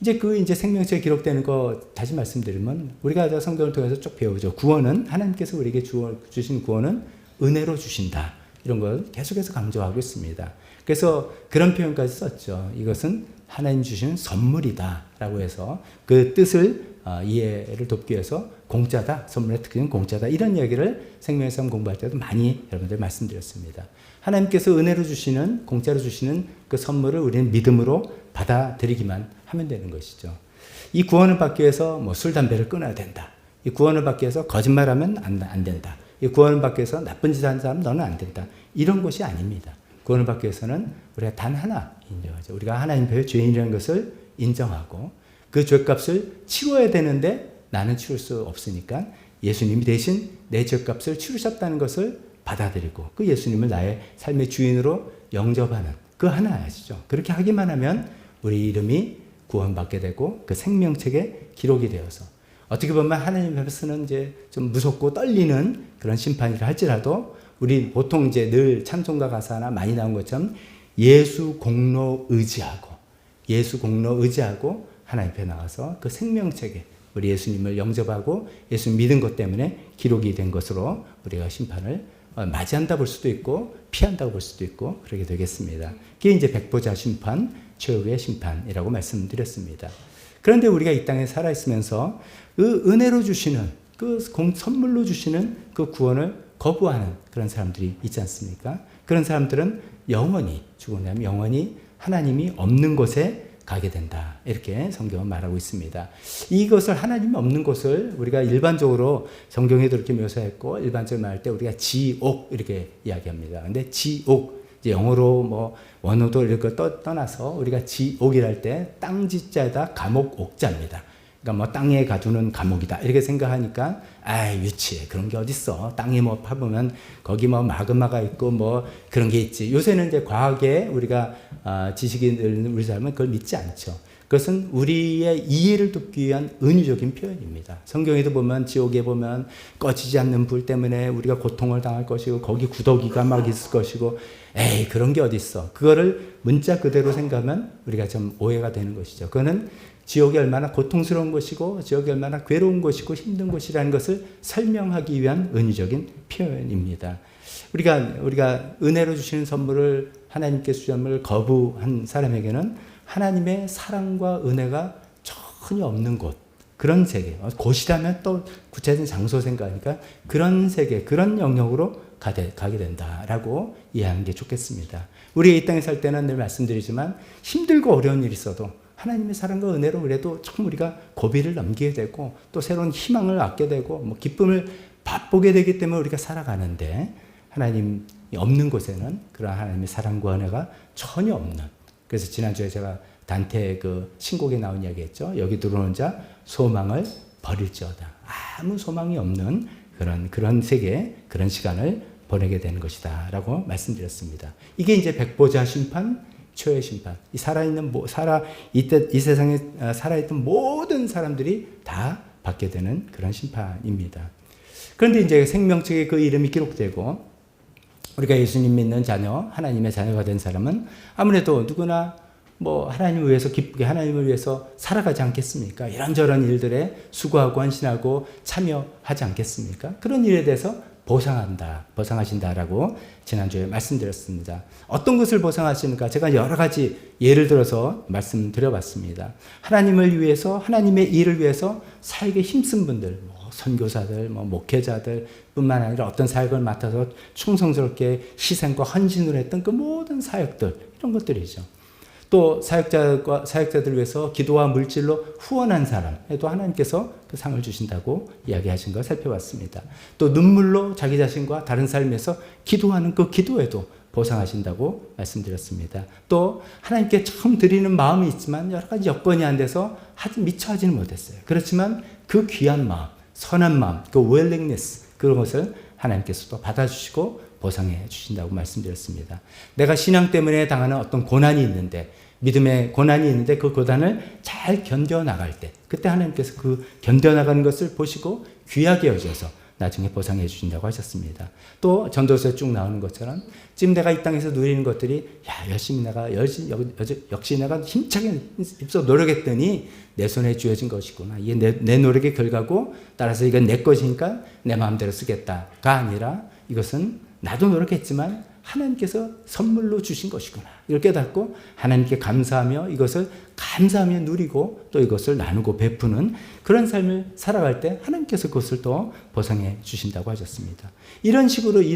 이제 생명책에 기록되는 거 다시 말씀드리면 우리가 성경을 통해서 쭉 배우죠. 구원은 하나님께서 우리에게 주신 구원은 은혜로 주신다. 이런 걸 계속해서 강조하고 있습니다. 그래서 그런 표현까지 썼죠. 이것은 하나님 주신 선물이다 라고 해서 그 뜻을 이해를 돕기 위해서 공짜다, 선물의 특징은 공짜다 이런 이야기를 생명의 삶 공부할 때도 많이 여러분들 말씀드렸습니다. 하나님께서 은혜로 주시는 공짜로 주시는 그 선물을 우리는 믿음으로 받아들이기만 하면 되는 것이죠. 이 구원을 받기 위해서 뭐 술, 담배를 끊어야 된다. 이 구원을 받기 위해서 거짓말하면 안 된다. 이 구원을 받기 위해서 나쁜 짓 하는 사람 너는 안 된다. 이런 것이 아닙니다. 구원을 받기 위해서는 우리가 단 하나 인정하죠. 우리가 하나님 앞에 죄인이라는 것을 인정하고 그 죄값을 치러야 되는데 나는 치를 수 없으니까 예수님이 대신 내 죄값을 치르셨다는 것을 받아들이고 그 예수님을 나의 삶의 주인으로 영접하는 그 하나 아시죠? 그렇게 하기만 하면 우리 이름이 구원받게 되고 그 생명책에 기록이 되어서 어떻게 보면 하나님 앞에서는 이제 좀 무섭고 떨리는 그런 심판이라 할지라도 우리 보통 이제 늘 찬송가 가사나 많이 나온 것처럼 예수 공로 의지하고 하나님 앞에 나와서 그 생명책에 우리 예수님을 영접하고 예수 믿은 것 때문에 기록이 된 것으로 우리가 심판을 맞이한다 볼 수도 있고 피한다고 볼 수도 있고 그렇게 되겠습니다. 그게 이제 백보자 심판, 최후의 심판이라고 말씀드렸습니다. 그런데 우리가 이 땅에 살아있으면서 그 은혜로 주시는 그 선물로 주시는 그 구원을 거부하는 그런 사람들이 있지 않습니까? 그런 사람들은 영원히 죽고 나면 영원히 하나님이 없는 곳에 가게 된다. 이렇게 성경은 말하고 있습니다. 이것을 하나님이 없는 곳을 우리가 일반적으로 성경에도 이렇게 묘사했고 일반적으로 말할 때 우리가 지옥 이렇게 이야기합니다. 근데 지옥 이제 영어로 뭐 원어도 이렇게 떠나서 우리가 지옥이랄 때 땅지자에다 감옥 옥자입니다. 그러니까 뭐 땅에 가두는 감옥이다 이렇게 생각하니까 아 유치해 그런 게 어딨어 땅에 뭐 파보면 거기 뭐 마그마가 있고 뭐 그런 게 있지. 요새는 이제 과학에 우리가 지식이 늘는 우리 사람은 그걸 믿지 않죠. 그것은 우리의 이해를 돕기 위한 은유적인 표현입니다. 성경에도 보면 지옥에 보면 꺼지지 않는 불 때문에 우리가 고통을 당할 것이고 거기 구더기가 막 있을 것이고 에이 그런 게 어딨어. 그거를 문자 그대로 생각하면 우리가 좀 오해가 되는 것이죠. 그거는 지옥이 얼마나 고통스러운 것이고 지옥이 얼마나 괴로운 것이고 힘든 것이라는 것을 설명하기 위한 은유적인 표현입니다. 우리가 은혜로 주시는 선물을 하나님께 주신 선물을 거부한 사람에게는 하나님의 사랑과 은혜가 전혀 없는 곳, 그런 세계, 곳이라면 또 구체적인 장소 생각하니까 그런 세계, 그런 영역으로 가게 된다라고 이해하는 게 좋겠습니다. 우리가 이 땅에 살 때는 늘 말씀드리지만 힘들고 어려운 일이 있어도 하나님의 사랑과 은혜로 그래도 참 우리가 고비를 넘기게 되고 또 새로운 희망을 갖게 되고 뭐 기쁨을 맛보게 되기 때문에 우리가 살아가는데 하나님이 없는 곳에는 그런 하나님의 사랑과 은혜가 전혀 없는. 그래서 지난주에 제가 단테 그 신곡에 나온 이야기했죠. 여기 들어오는 자 소망을 버릴지어다. 아무 소망이 없는 그런 세계, 그런 시간을 보내게 되는 것이다 라고 말씀드렸습니다. 이게 이제 백보자 심판, 최후의 심판. 이 세상에 살아있던 모든 사람들이 다 받게 되는 그런 심판입니다. 그런데 이제 생명책에 그 이름이 기록되고 우리가 예수님 믿는 자녀, 하나님의 자녀가 된 사람은 아무래도 누구나 뭐 하나님을 위해서 기쁘게 하나님을 위해서 살아가지 않겠습니까? 이런저런 일들에 수고하고 헌신하고 참여하지 않겠습니까? 그런 일에 대해서 보상하신다라고 지난주에 말씀드렸습니다. 어떤 것을 보상하시는가? 제가 여러 가지 예를 들어서 말씀드려봤습니다. 하나님을 위해서, 하나님의 일을 위해서 사역에 힘쓴 분들, 선교사들, 목회자들 뿐만 아니라 어떤 사역을 맡아서 충성스럽게 희생과 헌신을 했던 그 모든 사역들, 이런 것들이죠. 또 사역자들 위해서 기도와 물질로 후원한 사람에도 하나님께서 그 상을 주신다고 이야기하신 걸 살펴봤습니다. 또 눈물로 자기 자신과 다른 삶에서 기도하는 그 기도에도 보상하신다고 말씀드렸습니다. 또 하나님께 처음 드리는 마음이 있지만 여러 가지 여건이 안 돼서 미처 하지는 못했어요. 그렇지만 그 귀한 마음, 선한 마음, 그 willingness, 그런 것을 하나님께서도 받아주시고 보상해 주신다고 말씀드렸습니다. 내가 신앙 때문에 당하는 어떤 고난이 있는데, 믿음의 고난이 있는데 그 고난을 잘 견뎌나갈 때, 그때 하나님께서 그 견뎌나가는 것을 보시고 귀하게 여겨서 나중에 보상해 주신다고 하셨습니다. 또 전도서에 쭉 나오는 것처럼 지금 내가 이 땅에서 누리는 것들이 역시 내가 힘차게 입서 노력했더니 내 손에 쥐어진 것이구나. 이게 내 노력의 결과고 따라서 이건 내 것이니까 내 마음대로 쓰겠다가 아니라 이것은 나도 노력했지만 하나님께서 선물로 주신 것이구나. 이걸 깨닫고 하나님께 감사하며 이것을 감사하며 누리고 또 이것을 나누고 베푸는 그런 삶을 살아갈 때 하나님께서 그것을 또 보상해 주신다고 하셨습니다. 이런 식으로 이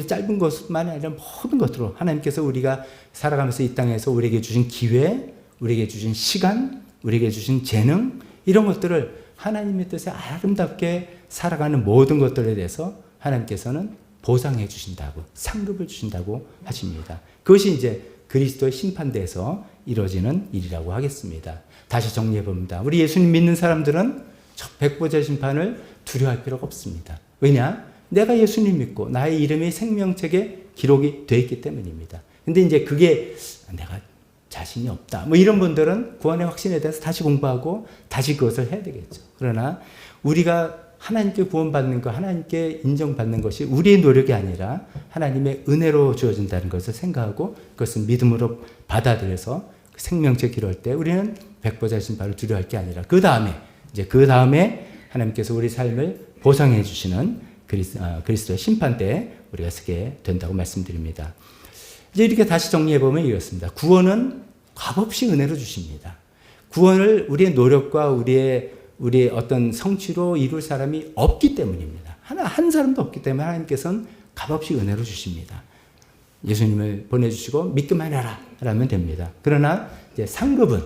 짧은 것만이 아니라 모든 것으로 하나님께서 우리가 살아가면서 이 땅에서 우리에게 주신 기회, 우리에게 주신 시간, 우리에게 주신 재능, 이런 것들을 하나님의 뜻에 아름답게 살아가는 모든 것들에 대해서 하나님께서는 보상해 주신다고, 상급을 주신다고 하십니다. 그것이 이제 그리스도의 심판대에서 이루어지는 일이라고 하겠습니다. 다시 정리해 봅니다. 우리 예수님 믿는 사람들은 백보자 심판을 두려워할 필요가 없습니다. 왜냐? 내가 예수님 믿고 나의 이름이 생명책에 기록이 되어 있기 때문입니다. 근데 이제 그게 내가 자신이 없다. 이런 분들은 구원의 확신에 대해서 다시 공부하고 다시 그것을 해야 되겠죠. 그러나 우리가 하나님께 구원받는 것, 하나님께 인정받는 것이 우리의 노력이 아니라 하나님의 은혜로 주어진다는 것을 생각하고 그것을 믿음으로 받아들여서 생명책 기록할 때 우리는 백보자 심판을 두려워할 게 아니라 그 다음에 이제 그 다음에 하나님께서 우리 삶을 보상해 주시는 그리스도의 심판대에 우리가 서게 된다고 말씀드립니다. 이제 이렇게 다시 정리해 보면 이렇습니다. 구원은 값없이 은혜로 주십니다. 구원을 우리의 노력과 우리의 어떤 성취로 이룰 사람이 없기 때문입니다. 한 사람도 없기 때문에 하나님께서는 값없이 은혜로 주십니다. 예수님을 보내주시고 믿기만 해라 라면 됩니다. 그러나 이제 상급은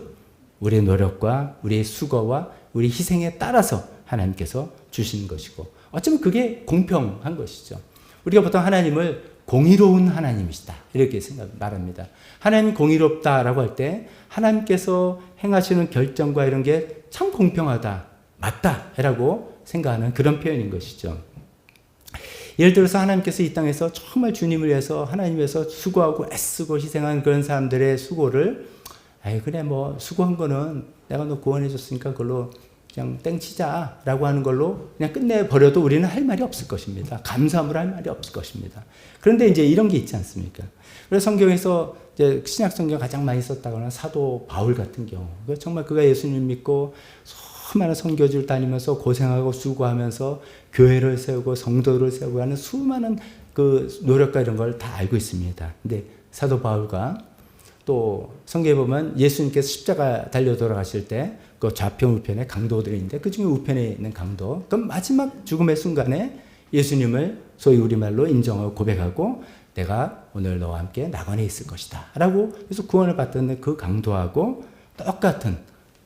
우리의 노력과 우리의 수고와 우리 희생에 따라서 하나님께서 주시는 것이고, 어쩌면 그게 공평한 것이죠. 우리가 보통 하나님을 공의로운 하나님이시다 이렇게 말합니다. 하나님 공의롭다라고 할 때 하나님께서 행하시는 결정과 이런 게 참 공평하다, 맞다라고 생각하는 그런 표현인 것이죠. 예를 들어서 하나님께서 이 땅에서 정말 주님을 위해서 하나님 위해서 수고하고 애쓰고 희생한 그런 사람들의 수고를 그래 뭐 수고한 거는 내가 너 구원해 줬으니까 그걸로 그냥 땡치자라고 하는 걸로 그냥 끝내버려도 우리는 할 말이 없을 것입니다. 감사함으로 할 말이 없을 것입니다. 그런데 이제 이런 게 있지 않습니까? 그래서 성경에서 이제 신약 성경 가장 많이 썼다거나 사도 바울 같은 경우, 정말 그가 예수님 믿고 수많은 선교지를 다니면서 고생하고 수고하면서 교회를 세우고 성도를 세우고 하는 수많은 그 노력과 이런 걸 다 알고 있습니다. 근데 사도 바울과 또 성경에 보면 예수님께서 십자가 달려 돌아가실 때 그 좌편 우편에 강도들이 있는데 그 중에 우편에 있는 강도, 그 마지막 죽음의 순간에 예수님을 소위 우리말로 인정하고 고백하고 내가 오늘 너와 함께 낙원에 있을 것이다 라고 해서 구원을 받던 그 강도하고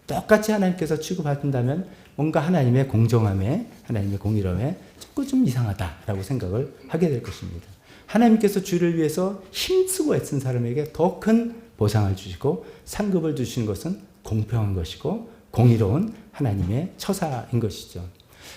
똑같이 하나님께서 취급하신다면 뭔가 하나님의 공정함에, 하나님의 공의로움에 조금 좀 이상하다라고 생각을 하게 될 것입니다. 하나님께서 주를 위해서 힘쓰고 애쓴 사람에게 더 큰 보상을 주시고 상급을 주시는 것은 공평한 것이고 공의로운 하나님의 처사인 것이죠.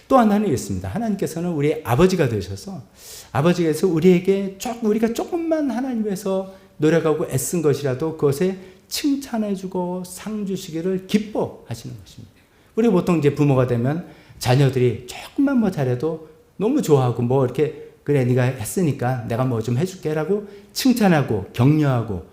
또 하나는 이렇습니다. 하나님께서는 우리의 아버지가 되셔서 아버지께서 우리에게 우리가 조금만 하나님 위해서 노력하고 애쓴 것이라도 그것에 칭찬해주고 상 주시기를 기뻐하시는 것입니다. 우리 보통 이제 부모가 되면 자녀들이 조금만 뭐 잘해도 너무 좋아하고 뭐 이렇게 그래 네가 했으니까 내가 뭐 좀 해줄게라고 칭찬하고 격려하고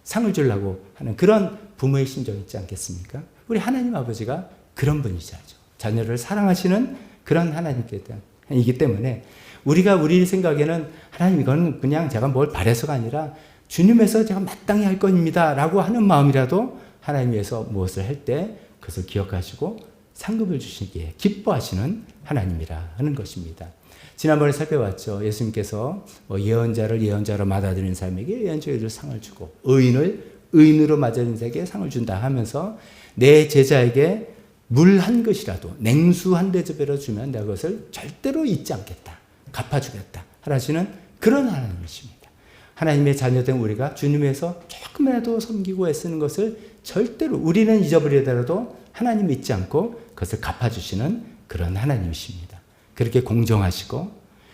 상을 주려고 하는 그런 부모의 심정이 있지 않겠습니까? 우리 하나님 아버지가 그런 분이시죠. 자녀를 사랑하시는 그런 하나님이기 때문에 우리 생각에는 하나님 이건 그냥 제가 뭘 바래서가 아니라 주님에서 제가 마땅히 할 겁니다 라고 하는 마음이라도 하나님 위해서 무엇을 할 때 그것을 기억하시고 상급을 주시기에 기뻐하시는 하나님이라 하는 것입니다. 지난번에 살펴봤죠. 예수님께서 예언자를 예언자로 맞아들이는 사람에게 예언자의 상을 주고 의인을 의인으로 맞아들이는 자에게 상을 준다 하면서 내 제자에게 물 한 것이라도 냉수 한 대접이라도 주면 내가 그것을 절대로 잊지 않겠다. 갚아주겠다. 하시는 그런 하나님이십니다. 하나님의 자녀된 우리가 주님에서 조금이라도 섬기고 애쓰는 것을 절대로 우리는 잊어버리더라도 하나님 잊지 않고 그것을 갚아주시는 그런 하나님이십니다. 그렇게 공정하시고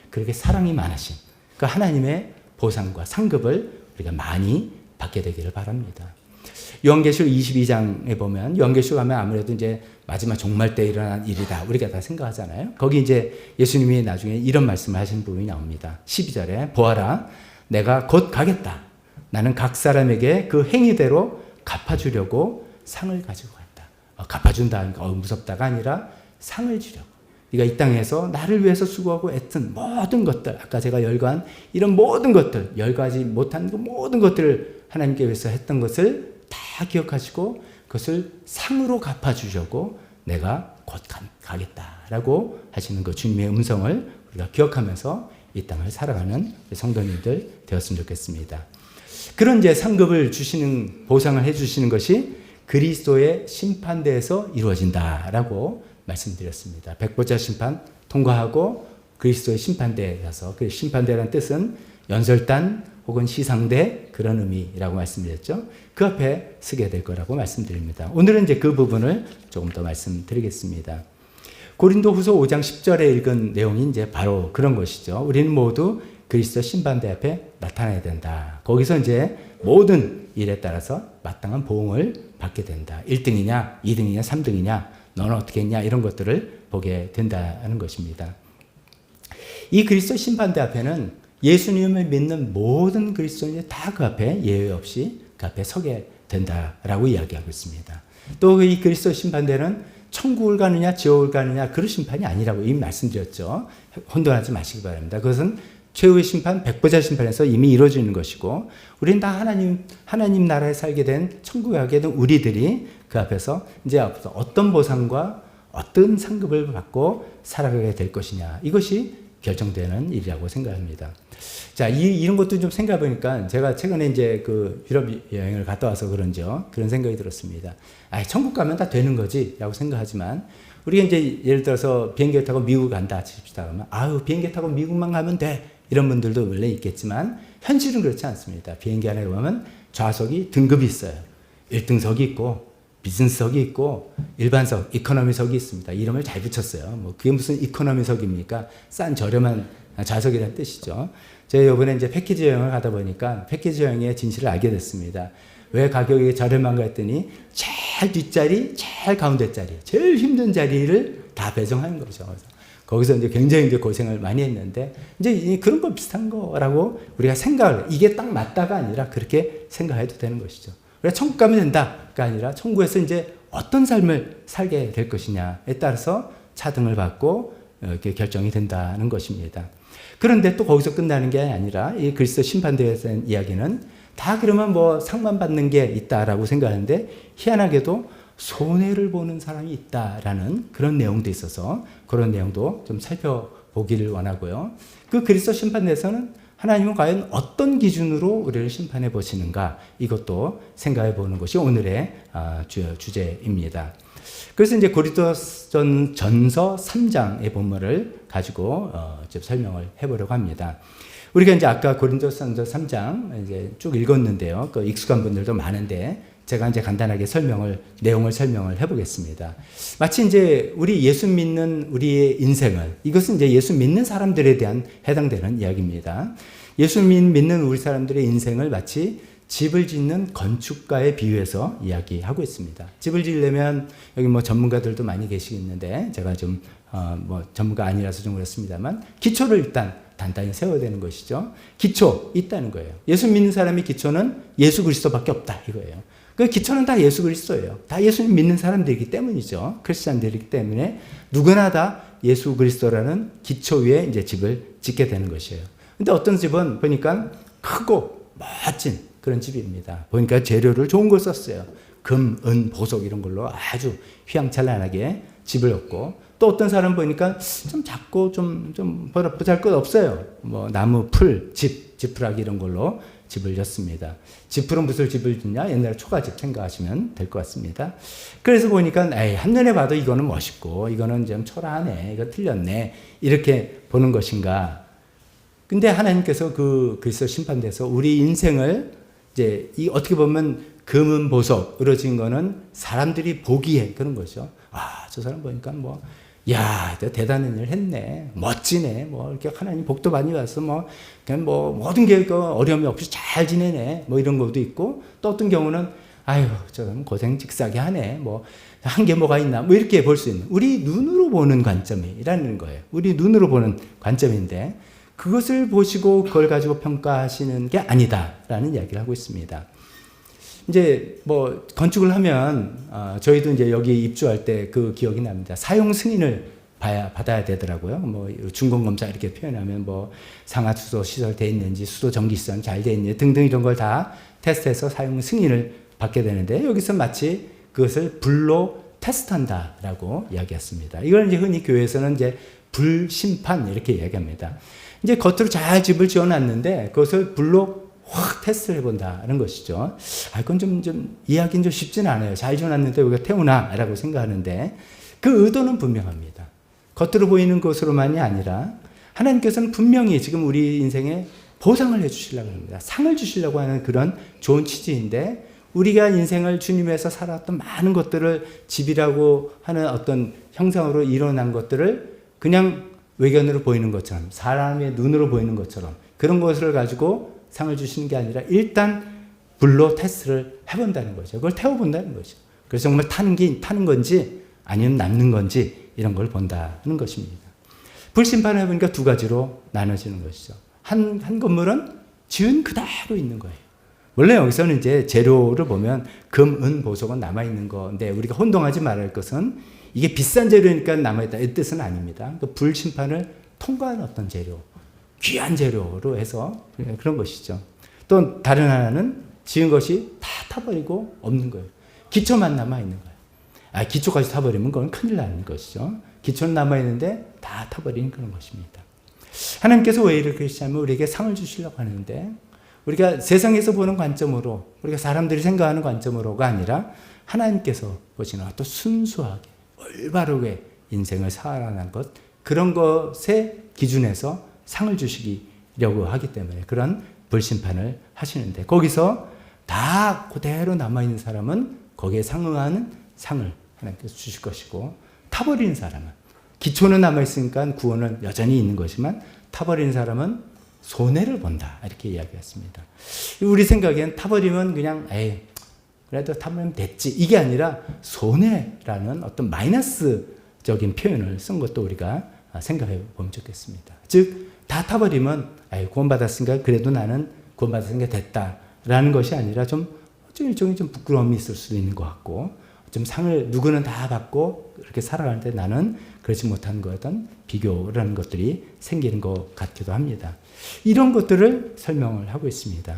그렇게 사랑이 많으신 그 하나님의 보상과 상급을 우리가 많이 받게 되기를 바랍니다. 요한계시록 22장에 보면 요한계시록 하면 아무래도 이제 마지막 종말 때 일어난 일이다 우리가 다 생각하잖아요. 거기 이제 예수님이 나중에 이런 말씀을 하신 부분이 나옵니다. 12절에 보아라 내가 곧 가겠다. 나는 각 사람에게 그 행위대로 갚아주려고 상을 가지고 간다. 갚아준다 하니까 무섭다가 아니라 상을 주려고. 네가 이 땅에서 나를 위해서 수고하고 애쓴 모든 것들, 아까 제가 열거한 이런 모든 것들, 열거하지 못한 그 모든 것들을 하나님께 위해서 했던 것을 다 기억하시고 그것을 상으로 갚아주려고 내가 곧 가겠다라고 하시는 그 주님의 음성을 우리가 기억하면서 이 땅을 살아가는 성도님들 되었으면 좋겠습니다. 그런 이제 상급을 주시는, 보상을 해주시는 것이 그리스도의 심판대에서 이루어진다라고 말씀드렸습니다. 백보자 심판 통과하고 그리스도의 심판대에 가서, 그 심판대라는 뜻은 연설단 혹은 시상대 그런 의미라고 말씀드렸죠. 그 앞에 서게 될 거라고 말씀드립니다. 오늘은 이제 그 부분을 조금 더 말씀드리겠습니다. 고린도후서 5장 10절에 읽은 내용이 이제 바로 그런 것이죠. 우리는 모두 그리스도 심판대 앞에 나타나야 된다. 거기서 이제 모든 일에 따라서 마땅한 보응을 받게 된다. 1등이냐, 2등이냐, 3등이냐, 너는 어떻게 했냐 이런 것들을 보게 된다는 것입니다. 이 그리스도 심판대 앞에는 예수님을 믿는 모든 그리스도인이 다 그 앞에 예외 없이 그 앞에 서게 된다라고 이야기하고 있습니다. 또 이 그리스도 심판대는 천국을 가느냐 지옥을 가느냐 그런 심판이 아니라고 이미 말씀드렸죠. 혼돈하지 마시기 바랍니다. 그것은 최후의 심판, 백보자 심판에서 이미 이루어지는 것이고 우리는 다 하나님 나라에 살게 된 천국에 가게 된 우리들이 그 앞에서 이제 어떤 보상과 어떤 상급을 받고 살아가게 될 것이냐 이것이 결정되는 일이라고 생각합니다. 자, 이런 것도 좀 생각해 보니까 제가 최근에 이제 그 유럽 여행을 갔다 와서 그런지요. 그런 생각이 들었습니다. 아, 천국 가면 다 되는 거지라고 생각하지만 우리가 이제 예를 들어서 비행기 타고 미국 간다 칩시다. 그러면 아유, 비행기 타고 미국만 가면 돼. 이런 분들도 원래 있겠지만 현실은 그렇지 않습니다. 비행기 안에 보면 좌석이 등급이 있어요. 1등석이 있고 비즈니스석이 있고 일반석, 이코노미석이 있습니다. 이름을 잘 붙였어요. 뭐 그게 무슨 이코노미석입니까? 싼 저렴한 좌석이라는 뜻이죠. 제가 이번에 이제 패키지 여행을 가다 보니까 패키지 여행의 진실을 알게 됐습니다. 왜 가격이 저렴한가 했더니 제일 뒷자리, 제일 가운데 자리, 제일 힘든 자리를 다 배정하는 거죠. 그래서 거기서 이제 굉장히 이제 고생을 많이 했는데 이제 그런 거 비슷한 거라고 우리가 생각을 이게 딱 맞다가 아니라 그렇게 생각해도 되는 것이죠. 우리가 천국 가면 된다가 아니라 천국에서 이제 어떤 삶을 살게 될 것이냐에 따라서 차등을 받고 이렇게 결정이 된다는 것입니다. 그런데 또 거기서 끝나는 게 아니라 이 그리스도 심판대에 대한 이야기는 다 그러면 뭐 상만 받는 게 있다라고 생각하는데 희한하게도 손해를 보는 사람이 있다라는 그런 내용도 있어서 그런 내용도 좀 살펴보기를 원하고요. 그 그리스도 심판대에서는 하나님은 과연 어떤 기준으로 우리를 심판해 보시는가 이것도 생각해 보는 것이 오늘의 주제입니다. 그래서 이제 고린도전서 3장의 본문을 가지고 좀 설명을 해보려고 합니다. 우리가 이제 아까 고린도전서 3장 이제 쭉 읽었는데요. 그 익숙한 분들도 많은데 제가 이제 간단하게 내용을 설명을 해보겠습니다. 마치 이제 우리 예수 믿는 우리의 인생을 이것은 이제 예수 믿는 사람들에 대한 해당되는 이야기입니다. 예수 믿는 우리 사람들의 인생을 마치 집을 짓는 건축가에 비유해서 이야기하고 있습니다. 집을 지으려면 여기 뭐 전문가들도 많이 계시겠는데 제가 좀 뭐 전문가 아니라서 좀 그렇습니다만 기초를 일단 단단히 세워야 되는 것이죠. 기초 있다는 거예요. 예수 믿는 사람의 기초는 예수 그리스도밖에 없다 이거예요. 그 기초는 다 예수 그리스도예요. 다 예수님 믿는 사람들이기 때문이죠. 크리스찬들이기 때문에 누구나 다 예수 그리스도라는 기초 위에 이제 집을 짓게 되는 것이에요. 근데 어떤 집은 보니까 크고 멋진 그런 집입니다. 보니까 재료를 좋은 걸 썼어요. 금, 은, 보석 이런 걸로 아주 휘황찬란하게 집을 얻고 또 어떤 사람 보니까 좀 작고 좀 보잘것 없어요. 뭐 나무, 풀, 지푸라기 이런 걸로 집을 졌습니다. 지푸는 무슨 집을 짓냐? 옛날에 초가집 생각하시면 될 것 같습니다. 그래서 보니까 한눈에 봐도 이거는 멋있고 이거는 좀 초라하네. 이거 틀렸네. 이렇게 보는 것인가? 근데 하나님께서 그 그리스도 심판대에서 우리 인생을 이제 이 어떻게 보면 금은 보석으로 진 거는 사람들이 보기에 그런 거죠. 아, 저 사람 보니까 뭐 야, 대단한 일 했네. 멋지네. 뭐, 이렇게 하나님 복도 많이 와서 뭐, 그냥 뭐, 모든 게 어려움이 없이 잘 지내네. 뭐, 이런 것도 있고, 또 어떤 경우는, 아유, 저 사람 고생 직사게 하네. 뭐, 한 게 뭐가 있나. 뭐, 이렇게 볼 수 있는. 우리 눈으로 보는 관점이라는 거예요. 우리 눈으로 보는 관점인데, 그것을 보시고 그걸 가지고 평가하시는 게 아니다라는 이야기를 하고 있습니다. 이제 뭐 건축을 하면 저희도 이제 여기 입주할 때 그 기억이 납니다. 사용 승인을 받아야 되더라고요. 뭐 준공 검사 이렇게 표현하면 뭐 상하 수도 시설 돼 있는지 수도 전기 시설 잘 돼 있는지 등등 이런 걸 다 테스트해서 사용 승인을 받게 되는데 여기서 마치 그것을 불로 테스트한다라고 이야기했습니다. 이걸 이제 흔히 교회에서는 이제 불심판 이렇게 이야기합니다. 이제 겉으로 잘 집을 지어놨는데 그것을 불로 확 테스트를 해본다는 것이죠. 그건 좀 이해하기는 좀 쉽지는 않아요. 잘 지어놨는데 우리가 태우나? 라고 생각하는데 그 의도는 분명합니다. 겉으로 보이는 것으로만이 아니라 하나님께서는 분명히 지금 우리 인생에 보상을 해주시려고 합니다. 상을 주시려고 하는 그런 좋은 취지인데 우리가 인생을 주님에서 살았던 많은 것들을 집이라고 하는 어떤 형상으로 일어난 것들을 그냥 외견으로 보이는 것처럼 사람의 눈으로 보이는 것처럼 그런 것을 가지고 상을 주시는 게 아니라 일단 불로 테스트를 해본다는 거죠. 그걸 태워본다는 거죠. 그래서 정말 타는 건지 아니면 남는 건지 이런 걸 본다는 것입니다. 불심판을 해보니까 두 가지로 나눠지는 것이죠. 한 건물은 지은 그대로 있는 거예요. 원래 여기서는 이제 재료를 보면 금, 은, 보석은 남아있는 건데 우리가 혼동하지 말아야 할 것은 이게 비싼 재료니까 남아있다 이 뜻은 아닙니다. 그 불심판을 통과한 어떤 재료, 귀한 재료로 해서 그런 것이죠. 또 다른 하나는 지은 것이 다 타버리고 없는 거예요. 기초만 남아있는 거예요. 기초까지 타버리면 그건 큰일 나는 것이죠. 기초는 남아있는데 다 타버리는 그런 것입니다. 하나님께서 왜 이렇게 하시냐면 우리에게 상을 주시려고 하는데 우리가 세상에서 보는 관점으로 우리가 사람들이 생각하는 관점으로가 아니라 하나님께서 보시는 또 순수하게 올바르게 인생을 살아가는 것 그런 것의 기준에서 상을 주시려고 하기 때문에 그런 불심판을 하시는데 거기서 다 그대로 남아있는 사람은 거기에 상응하는 상을 하나님께서 주실 것이고 타버리는 사람은 기초는 남아있으니까 구원은 여전히 있는 것이지만 타버리는 사람은 손해를 본다 이렇게 이야기했습니다. 우리 생각엔 타버리면 그냥 그래도 타버리면 됐지 이게 아니라 손해라는 어떤 마이너스적인 표현을 쓴 것도 우리가 생각해 보면 좋겠습니다. 즉 다 타버리면 구원받았으니까 그래도 나는 구원받았으니까 됐다라는 것이 아니라 좀 일종의 좀 부끄러움이 있을 수도 있는 것 같고 좀 상을 누구는 다 받고 그렇게 살아가는데 나는 그렇지 못한 어떤 비교라는 것들이 생기는 것 같기도 합니다. 이런 것들을 설명을 하고 있습니다.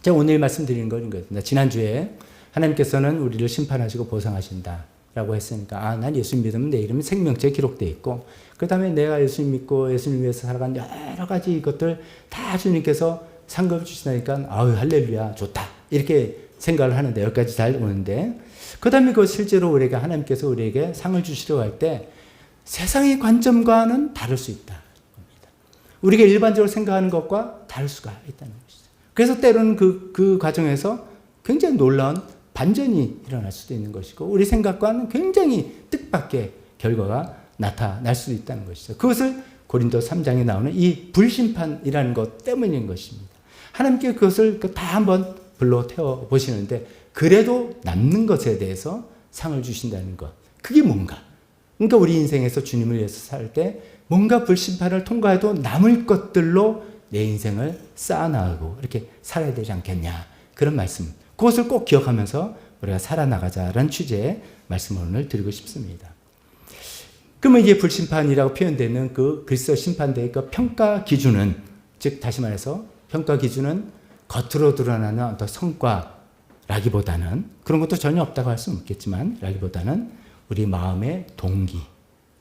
제가 오늘 말씀드리는 건 이거입니다. 지난주에 하나님께서는 우리를 심판하시고 보상하신다라고 했으니까 난 예수님 믿으면 내 이름이 생명체에 기록되어 있고 그 다음에 내가 예수님 믿고 예수님 위해서 살아간 여러 가지 것들 다 주님께서 상급을 주시다니까 할렐루야 좋다 이렇게 생각을 하는데 여기까지 잘 오는데 그 다음에 그 실제로 우리가 하나님께서 우리에게 상을 주시려고 할 때 세상의 관점과는 다를 수 있다. 우리가 일반적으로 생각하는 것과 다를 수가 있다는 것이죠. 그래서 때로는 그 과정에서 굉장히 놀라운 반전이 일어날 수도 있는 것이고 우리 생각과는 굉장히 뜻밖의 결과가 나타날 수도 있다는 것이죠. 그것을 고린도 3장에 나오는 이 불심판이라는 것 때문인 것입니다. 하나님께 그것을 다 한번 불러 태워 보시는데 그래도 남는 것에 대해서 상을 주신다는 것. 그게 뭔가? 그러니까 우리 인생에서 주님을 위해서 살 때 뭔가 불심판을 통과해도 남을 것들로 내 인생을 쌓아나가고 이렇게 살아야 되지 않겠냐. 그런 말씀. 그것을 꼭 기억하면서 우리가 살아나가자라는 취지의 말씀을 오늘 드리고 싶습니다. 그러면 이게 불심판이라고 표현되는 그 그리스도 심판대의 그 평가 기준은 즉 다시 말해서 평가 기준은 겉으로 드러나는 어떤 성과라기보다는 그런 것도 전혀 없다고 할 수는 없겠지만 라기보다는 우리 마음의 동기,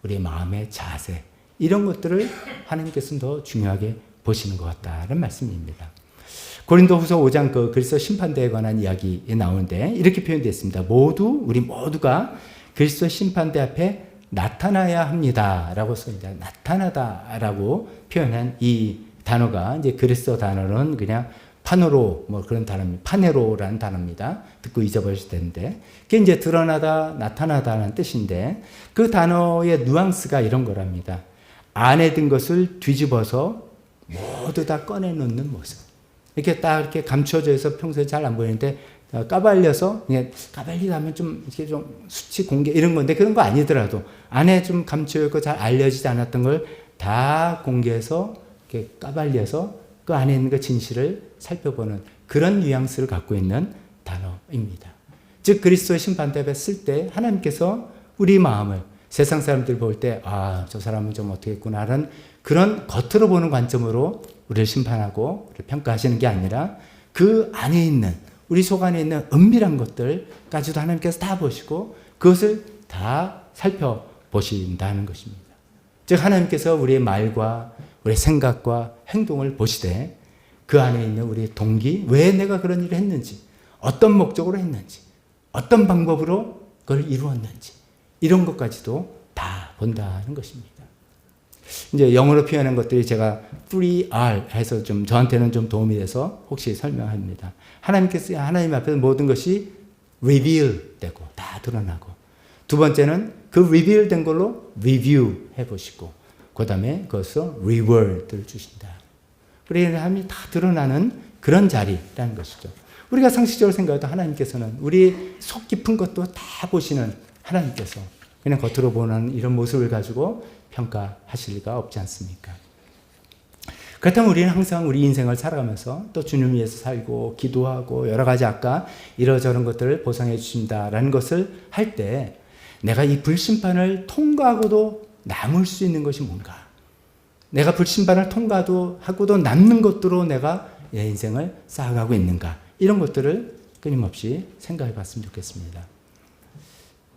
우리 마음의 자세 이런 것들을 하나님께서는 더 중요하게 보시는 것 같다는 말씀입니다. 고린도후서 5장 그 그리스도 심판대에 관한 이야기에 나오는데 이렇게 표현되어 있습니다. 우리 모두가 그리스도 심판대 앞에 나타나야 합니다라고 써있습니다. 나타나다라고 표현한 이 단어가 이제 그리스도 단어는 그냥 파노로 그런 단어입니다. 파네로라는 단어입니다. 듣고 잊어버리실 텐데 그게 이제 드러나다 나타나다라는 뜻인데 그 단어의 뉘앙스가 이런 거랍니다. 안에 든 것을 뒤집어서 모두 다 꺼내놓는 모습. 이렇게 딱 이렇게 감춰져 있어 평소에 잘 안 보이는데 까발려서 그냥 까발리다 하면 좀 이렇게 좀 수치 공개 이런 건데 그런 거 아니더라도 안에 좀 감춰 있고 잘 알려지지 않았던 걸 다 공개해서 이렇게 까발려서 그 안에 있는 그 진실을 살펴보는 그런 뉘앙스를 갖고 있는 단어입니다. 즉 그리스도의 심판대에 쓸 때 하나님께서 우리 마음을 세상 사람들 볼 때 저 사람은 좀 어떻게 했구나라는 그런 겉으로 보는 관점으로 우리를 심판하고 우리를 평가하시는 게 아니라 그 안에 있는 우리 속 안에 있는 은밀한 것들까지도 하나님께서 다 보시고 그것을 다 살펴보신다는 것입니다. 즉 하나님께서 우리의 말과 우리의 생각과 행동을 보시되 그 안에 있는 우리의 동기, 왜 내가 그런 일을 했는지, 어떤 목적으로 했는지, 어떤 방법으로 그걸 이루었는지 이런 것까지도 다 본다는 것입니다. 이제 영어로 표현한 것들이 제가 3R 해서 좀 저한테는 좀 도움이 돼서 혹시 설명합니다. 하나님께서 하나님 앞에서 모든 것이 reveal 되고 다 드러나고 두 번째는 그 reveal 된 걸로 review 해보시고 그 다음에 그것을 reward를 주신다. 그래야 하나님이 다 드러나는 그런 자리라는 것이죠. 우리가 상식적으로 생각해도 하나님께서는 우리 속 깊은 것도 다 보시는 하나님께서 그냥 겉으로 보는 이런 모습을 가지고 평가하실 리가 없지 않습니까? 그렇다면 우리는 항상 우리 인생을 살아가면서 또 주님 위해서 살고 기도하고 여러 가지 아까 이러저런 것들을 보상해 주신다라는 것을 할 때 내가 이 불심판을 통과하고도 남을 수 있는 것이 뭔가? 내가 불심판을 통과하고도 남는 것들로 내가 내 인생을 쌓아가고 있는가? 이런 것들을 끊임없이 생각해 봤으면 좋겠습니다.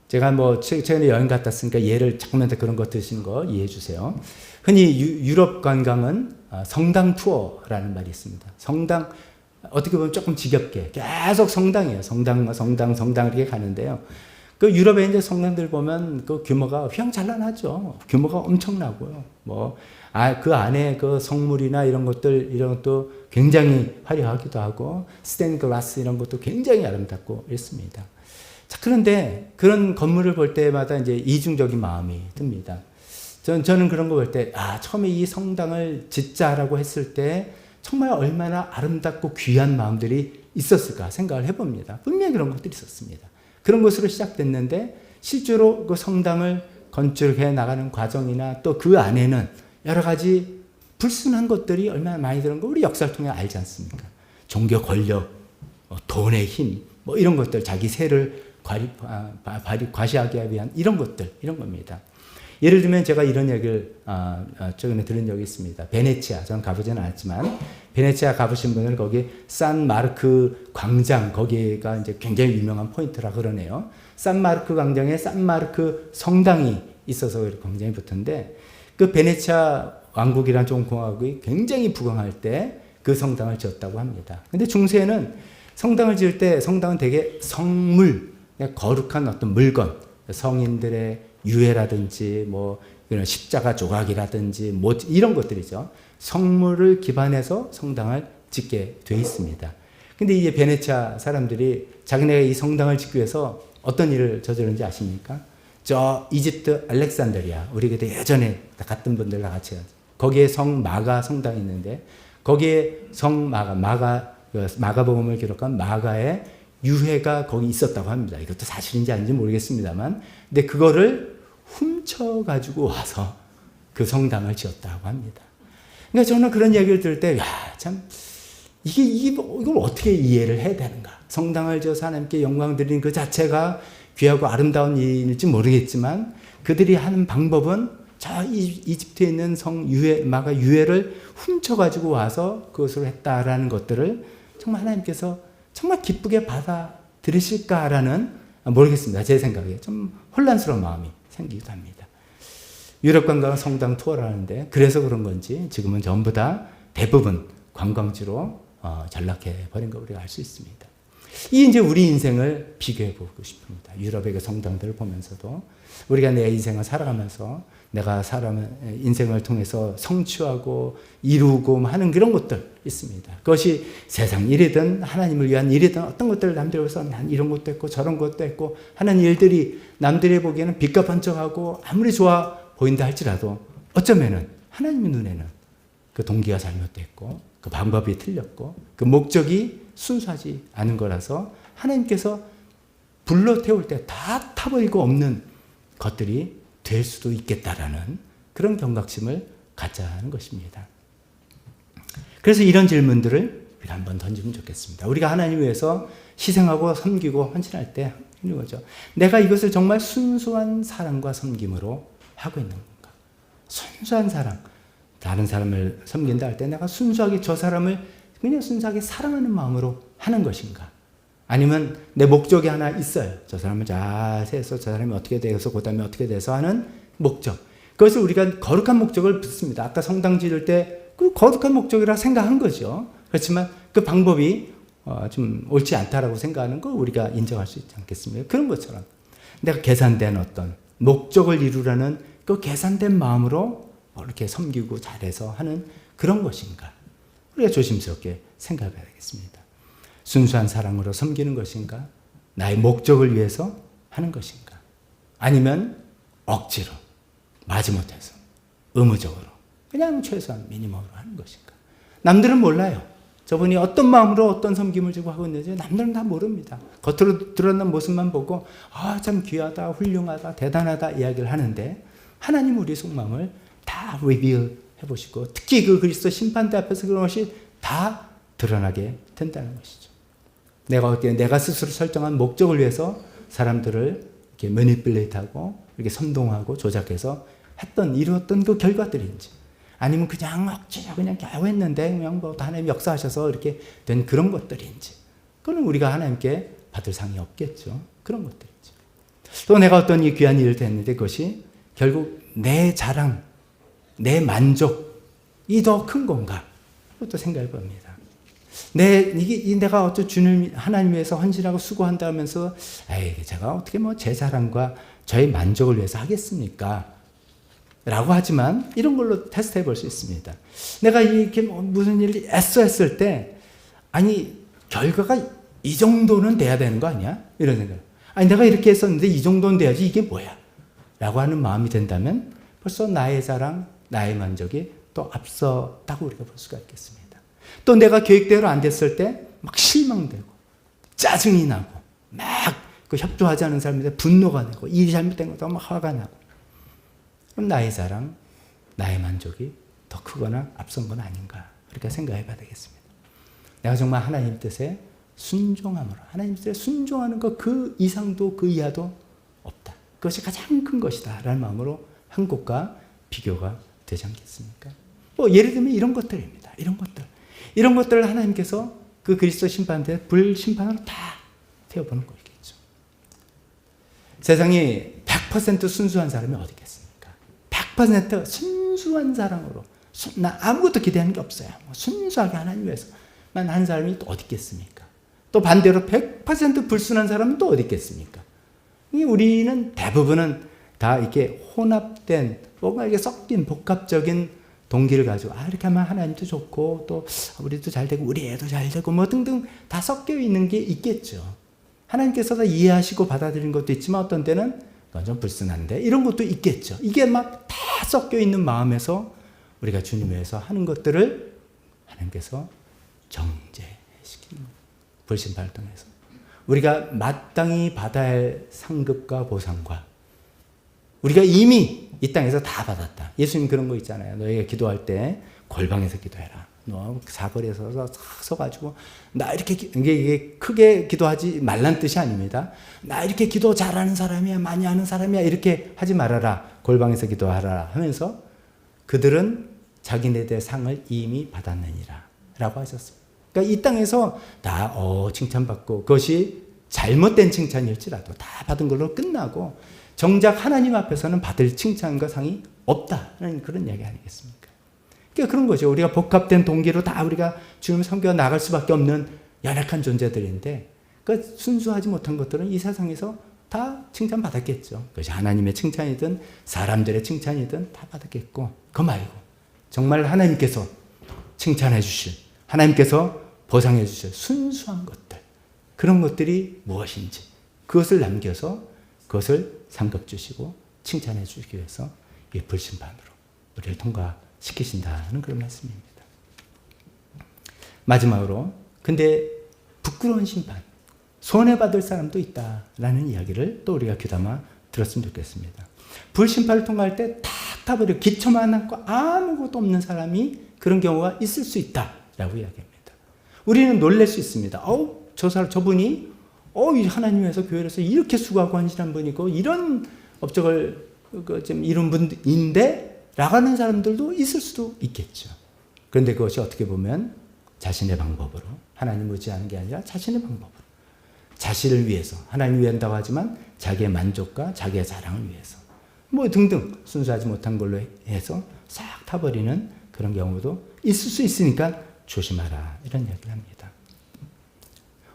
제가 뭐 최근에 여행 갔다 왔으니까 예를 잠깐만 그런 거 드신 거 이해해 주세요. 흔히 유럽 관광은 성당 투어라는 말이 있습니다. 성당, 어떻게 보면 조금 지겹게 계속 성당이에요. 성당 이렇게 가는데요. 그 유럽에 이제 성당들 보면 그 규모가 휘황찬란하죠. 규모가 엄청나고요. 그 안에 그 성물이나 이런 것도 굉장히 화려하기도 하고 스테인글라스 이런 것도 굉장히 아름답고 있습니다. 자, 그런데 그런 건물을 볼 때마다 이제 이중적인 마음이 듭니다. 저는 그런 거 볼 때, 처음에 이 성당을 짓자라고 했을 때 정말 얼마나 아름답고 귀한 마음들이 있었을까 생각을 해봅니다. 분명히 그런 것들이 있었습니다. 그런 것으로 시작됐는데 실제로 그 성당을 건축해 나가는 과정이나 또 그 안에는 여러 가지 불순한 것들이 얼마나 많이 들은 거 우리 역사를 통해 알지 않습니까? 종교 권력, 돈의 힘, 이런 것들, 자기 세를 과시하기 위한 이런 것들, 이런 겁니다. 예를 들면 제가 이런 얘기를 최근에 들은 적이 있습니다. 베네치아, 저는 가보지는 않았지만 베네치아 가보신 분들 거기 산마르크 광장, 거기가 이제 굉장히 유명한 포인트라 그러네요. 산마르크 광장에 산마르크 성당이 있어서 굉장히 붙은데 그 베네치아 왕국이란 좀 공화국이 굉장히 부강할 때 그 성당을 지었다고 합니다. 근데 중세에는 성당을 지을 때 성당은 되게 성물, 거룩한 어떤 물건, 성인들의 유해라든지 이런 십자가 조각이라든지 이런 것들이죠. 성물을 기반해서 성당을 짓게 돼 있습니다. 근데 이제 베네치아 사람들이 자기네가 이 성당을 짓기 위해서 어떤 일을 저지르는지 아십니까? 저 이집트 알렉산드리아, 우리 그때 예전에 갔던 분들 다 같이 거기에 성마가 성당이 있는데 거기에 마가복음을 기록한 마가의 유해가 거기 있었다고 합니다. 이것도 사실인지 아닌지 모르겠습니다만, 근데 그거를 훔쳐가지고 와서 그 성당을 지었다고 합니다. 그러니까 저는 그런 얘기를 들을 때, 이걸 어떻게 이해를 해야 되는가? 성당을 지어서 하나님께 영광 드리는 그 자체가 귀하고 아름다운 일일지 모르겠지만, 그들이 하는 방법은 저 이집트에 있는 마가 유해를 훔쳐가지고 와서 그것을 했다라는 것들을 정말 하나님께서 정말 기쁘게 받아들이실까라는, 모르겠습니다. 제 생각에 좀 혼란스러운 마음이 생기기도 합니다. 유럽 관광은 성당 투어를 하는데 그래서 그런 건지 지금은 전부 다 대부분 관광지로 전락해 버린 거 우리가 알 수 있습니다. 이 이제 우리 인생을 비교해 보고 싶습니다. 유럽의 그 성당들을 보면서도 우리가 내 인생을 살아가면서 내가 인생을 통해서 성취하고 이루고 하는 그런 것들 있습니다. 그것이 세상 일이든 하나님을 위한 일이든 어떤 것들을 남들에 비해서 난 이런 것도 했고 저런 것도 했고 하는 일들이 남들이 보기에는 빛과 번쩍하고 아무리 좋아 보인다 할지라도 어쩌면은 하나님의 눈에는 그 동기가 잘못됐고 그 방법이 틀렸고 그 목적이 순수하지 않은 거라서 하나님께서 불러 태울 때 다 타버리고 없는 것들이 될 수도 있겠다라는 그런 경각심을 갖자는 것입니다. 그래서 이런 질문들을 우리가 한번 던지면 좋겠습니다. 우리가 하나님 위해서 희생하고 섬기고 헌신할 때 이런 거죠. 내가 이것을 정말 순수한 사랑과 섬김으로 하고 있는 건가? 순수한 사랑. 다른 사람을 섬긴다 할 때 내가 순수하게 저 사람을 그냥 순수하게 사랑하는 마음으로 하는 것인가? 아니면 내 목적이 하나 있어요. 저 사람을 잘 세서 저 사람이 어떻게 돼서 그 다음에 어떻게 돼서 하는 목적. 그것을 우리가 거룩한 목적을 붙습니다. 아까 성당 지을 때 그 거룩한 목적이라 생각한 거죠. 그렇지만 그 방법이 좀 옳지 않다라고 생각하는 걸 우리가 인정할 수 있지 않겠습니까? 그런 것처럼 내가 계산된 어떤 목적을 이루라는 그 계산된 마음으로 이렇게 섬기고 잘해서 하는 그런 것인가? 우리가 조심스럽게 생각해 봐야 되겠습니다. 순수한 사랑으로 섬기는 것인가? 나의 목적을 위해서 하는 것인가? 아니면 억지로, 마지못해서, 의무적으로, 그냥 최소한 미니멈으로 하는 것인가? 남들은 몰라요. 저분이 어떤 마음으로 어떤 섬김을 주고 하고 있는지 남들은 다 모릅니다. 겉으로 드러난 모습만 보고 참 귀하다, 훌륭하다, 대단하다 이야기를 하는데 하나님 우리 속마음을 다 리뷰 해보시고 특히 그 그리스도 심판대 앞에서 그런 것이 다 드러나게 된다는 것이죠. 내가 스스로 설정한 목적을 위해서 사람들을 이렇게 매니플레이트하고 이렇게 선동하고 조작해서 이루었던 그 결과들인지, 아니면 그냥 억지로 그냥 겨우 했는데 그냥 뭐 하나님 역사하셔서 이렇게 된 그런 것들인지, 그건 우리가 하나님께 받을 상이 없겠죠. 그런 것들이죠. 또 내가 어떤 이 귀한 일을 했는데 그것이 결국 내 자랑, 내 만족이 더 큰 건가? 그것도 생각해 봅니다. 내가 어쩌 주님, 하나님 위해서 헌신하고 수고한다 하면서, 제가 어떻게 뭐 제 자랑과 저의 만족을 위해서 하겠습니까? 라고 하지만 이런 걸로 테스트해 볼 수 있습니다. 내가 이렇게 무슨 일을 애써 했을 때, 결과가 이 정도는 돼야 되는 거 아니야? 이런 생각. 내가 이렇게 했었는데 이 정도는 돼야지 이게 뭐야? 라고 하는 마음이 된다면 벌써 나의 자랑, 나의 만족이 또 앞섰다고 우리가 볼 수가 있겠습니다. 또 내가 계획대로 안 됐을 때 막 실망되고 짜증이 나고 막 그 협조하지 않은 사람한테 분노가 나고 일이 잘못된 것도 막 화가 나고, 그럼 나의 자랑, 나의 만족이 더 크거나 앞선 건 아닌가, 그렇게 생각해 봐야 되겠습니다. 내가 정말 하나님 뜻에 순종함으로, 하나님 뜻에 순종하는 것 그 이상도 그 이하도 없다. 그것이 가장 큰 것이다 라는 마음으로 한 것과 비교가 되지 않겠습니까? 예를 들면 이런 것들입니다. 이런 것들을 하나님께서 그 그리스도 심판대 불심판으로 다 태워보는 거겠죠. 세상이 100% 순수한 사람이 어디 있겠습니까? 100% 순수한 사랑으로, 나 아무것도 기대하는 게 없어요. 순수하게 하나님 위해서만 한 사람이 또 어디 있겠습니까? 또 반대로 100% 불순한 사람은 또 어디 있겠습니까? 우리는 대부분은 다 이렇게 혼합된, 뭔가 이게 섞인 복합적인 동기를 가지고, 이렇게 하면 하나님도 좋고, 또 우리도 잘 되고, 우리 애도 잘 되고, 뭐 등등 다 섞여 있는 게 있겠죠. 하나님께서 다 이해하시고 받아들이는 것도 있지만 어떤 때는 그건 좀 불순한데, 이런 것도 있겠죠. 이게 막 다 섞여 있는 마음에서 우리가 주님 위해서 하는 것들을 하나님께서 정죄시키는 거예요. 불심판을 통해서. 우리가 마땅히 받아야 할 상급과 보상과 우리가 이미 이 땅에서 다 받았다. 예수님 그런 거 있잖아요. 너희가 기도할 때 골방에서 기도해라. 너 사거리에서 서가지고 나 이렇게 이게 크게 기도하지 말란 뜻이 아닙니다. 나 이렇게 기도 잘하는 사람이야, 많이 하는 사람이야, 이렇게 하지 말아라. 골방에서 기도하라 하면서 그들은 자기네들의 상을 이미 받았느니라 라고 하셨습니다. 그러니까 이 땅에서 다 칭찬받고, 그것이 잘못된 칭찬일지라도 다 받은 걸로 끝나고, 정작 하나님 앞에서는 받을 칭찬과 상이 없다는 그런 이야기 아니겠습니까? 그러니까 그런 거죠. 우리가 복합된 동기로 다 우리가 주님을 섬겨 나갈 수밖에 없는 연약한 존재들인데, 그러니까 순수하지 못한 것들은 이 세상에서 다 칭찬받았겠죠. 그것이 하나님의 칭찬이든 사람들의 칭찬이든 다 받았겠고, 그거 말고 정말 하나님께서 칭찬해 주실, 하나님께서 보상해 주실 순수한 것들, 그런 것들이 무엇인지 그것을 남겨서 그것을 상급 주시고 칭찬해 주시기 위해서 이 불심판으로 우리를 통과시키신다는 그런 말씀입니다. 마지막으로, 근데 부끄러운 심판, 손해받을 사람도 있다라는 이야기를 또 우리가 귀담아 들었으면 좋겠습니다. 불심판을 통과할 때 탁 타버리고 기초만 남고 아무것도 없는 사람이 그런 경우가 있을 수 있다라고 이야기합니다. 우리는 놀랄 수 있습니다. 저분이 하나님에서 교회에서 이렇게 수고하고 헌신한 분이고 이런 업적을 좀 이룬 분인데 라고 하는 사람들도 있을 수도 있겠죠. 그런데 그것이 어떻게 보면 자신의 방법으로, 하나님 의지하는 게 아니라 자신의 방법으로, 자신을 위해서, 하나님 위한다고 하지만 자기의 만족과 자기의 자랑을 위해서 뭐 등등 순수하지 못한 걸로 해서 싹 타버리는 그런 경우도 있을 수 있으니까 조심하라, 이런 이야기를 합니다.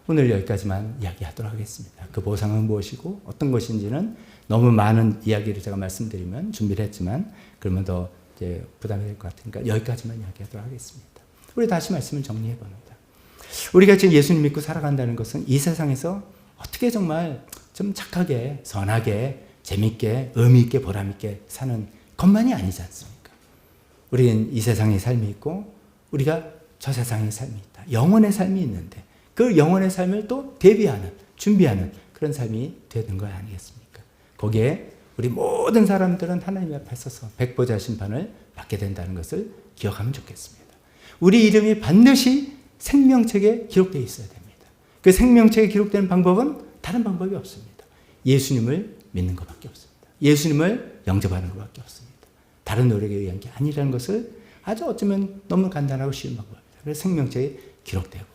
오늘 여기까지만 이야기하도록 하겠습니다. 그 보상은 무엇이고 어떤 것인지는 너무 많은 이야기를 제가 말씀드리면 준비를 했지만 그러면 더 이제 부담이 될 것 같으니까 여기까지만 이야기하도록 하겠습니다. 우리 다시 말씀을 정리해 봅니다. 우리가 지금 예수님 믿고 살아간다는 것은 이 세상에서 어떻게 정말 좀 착하게, 선하게, 재밌게, 의미 있게, 보람 있게 사는 것만이 아니지 않습니까? 우리는 이 세상의 삶이 있고 우리가 저 세상의 삶이 있다. 영혼의 삶이 있는데 그 영혼의 삶을 또 대비하는, 준비하는 그런 삶이 되는 거 아니겠습니까? 거기에 우리 모든 사람들은 하나님 앞에 서서 백보자 심판을 받게 된다는 것을 기억하면 좋겠습니다. 우리 이름이 반드시 생명책에 기록되어 있어야 됩니다. 그 생명책에 기록되는 방법은 다른 방법이 없습니다. 예수님을 믿는 것밖에 없습니다. 예수님을 영접하는 것밖에 없습니다. 다른 노력에 의한 게 아니라는 것을 아주 어쩌면 너무 간단하고 쉬운 방법입니다. 그래서 생명책에 기록되고,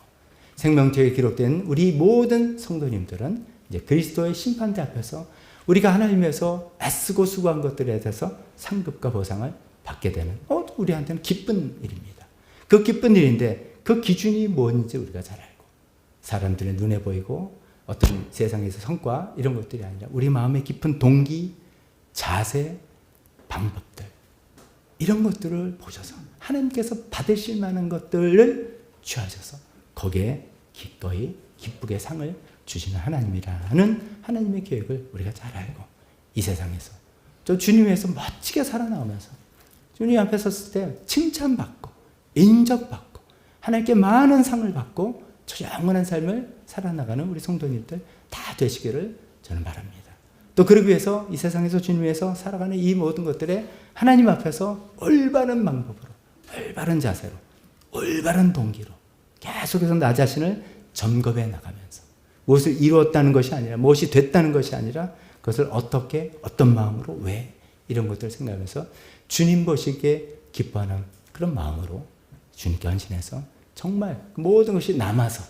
생명책에 기록된 우리 모든 성도님들은 이제 그리스도의 심판대 앞에서 우리가 하나님에서 애쓰고 수고한 것들에 대해서 상급과 보상을 받게 되는 우리한테는 기쁜 일입니다. 그 기쁜 일인데 그 기준이 뭔지 우리가 잘 알고, 사람들의 눈에 보이고 어떤 세상에서 성과 이런 것들이 아니라 우리 마음의 깊은 동기, 자세, 방법들, 이런 것들을 보셔서 하나님께서 받으실 만한 것들을 취하셔서 거기에 기꺼이 기쁘게 상을 주시는 하나님이라는 하나님의 계획을 우리가 잘 알고, 이 세상에서 저 주님에서 멋지게 살아나오면서 주님 앞에 섰을 때 칭찬받고 인정받고 하나님께 많은 상을 받고 저 영원한 삶을 살아나가는 우리 성도님들 다 되시기를 저는 바랍니다. 또 그러기 위해서 이 세상에서 주님에서 살아가는 이 모든 것들에 하나님 앞에서 올바른 방법으로, 올바른 자세로, 올바른 동기로 계속해서 나 자신을 점검해 나가면서 무엇을 이루었다는 것이 아니라, 무엇이 됐다는 것이 아니라 그것을 어떻게, 어떤 마음으로, 왜, 이런 것들을 생각하면서 주님 보시기에 기뻐하는 그런 마음으로 주님께 헌신해서 정말 모든 것이 남아서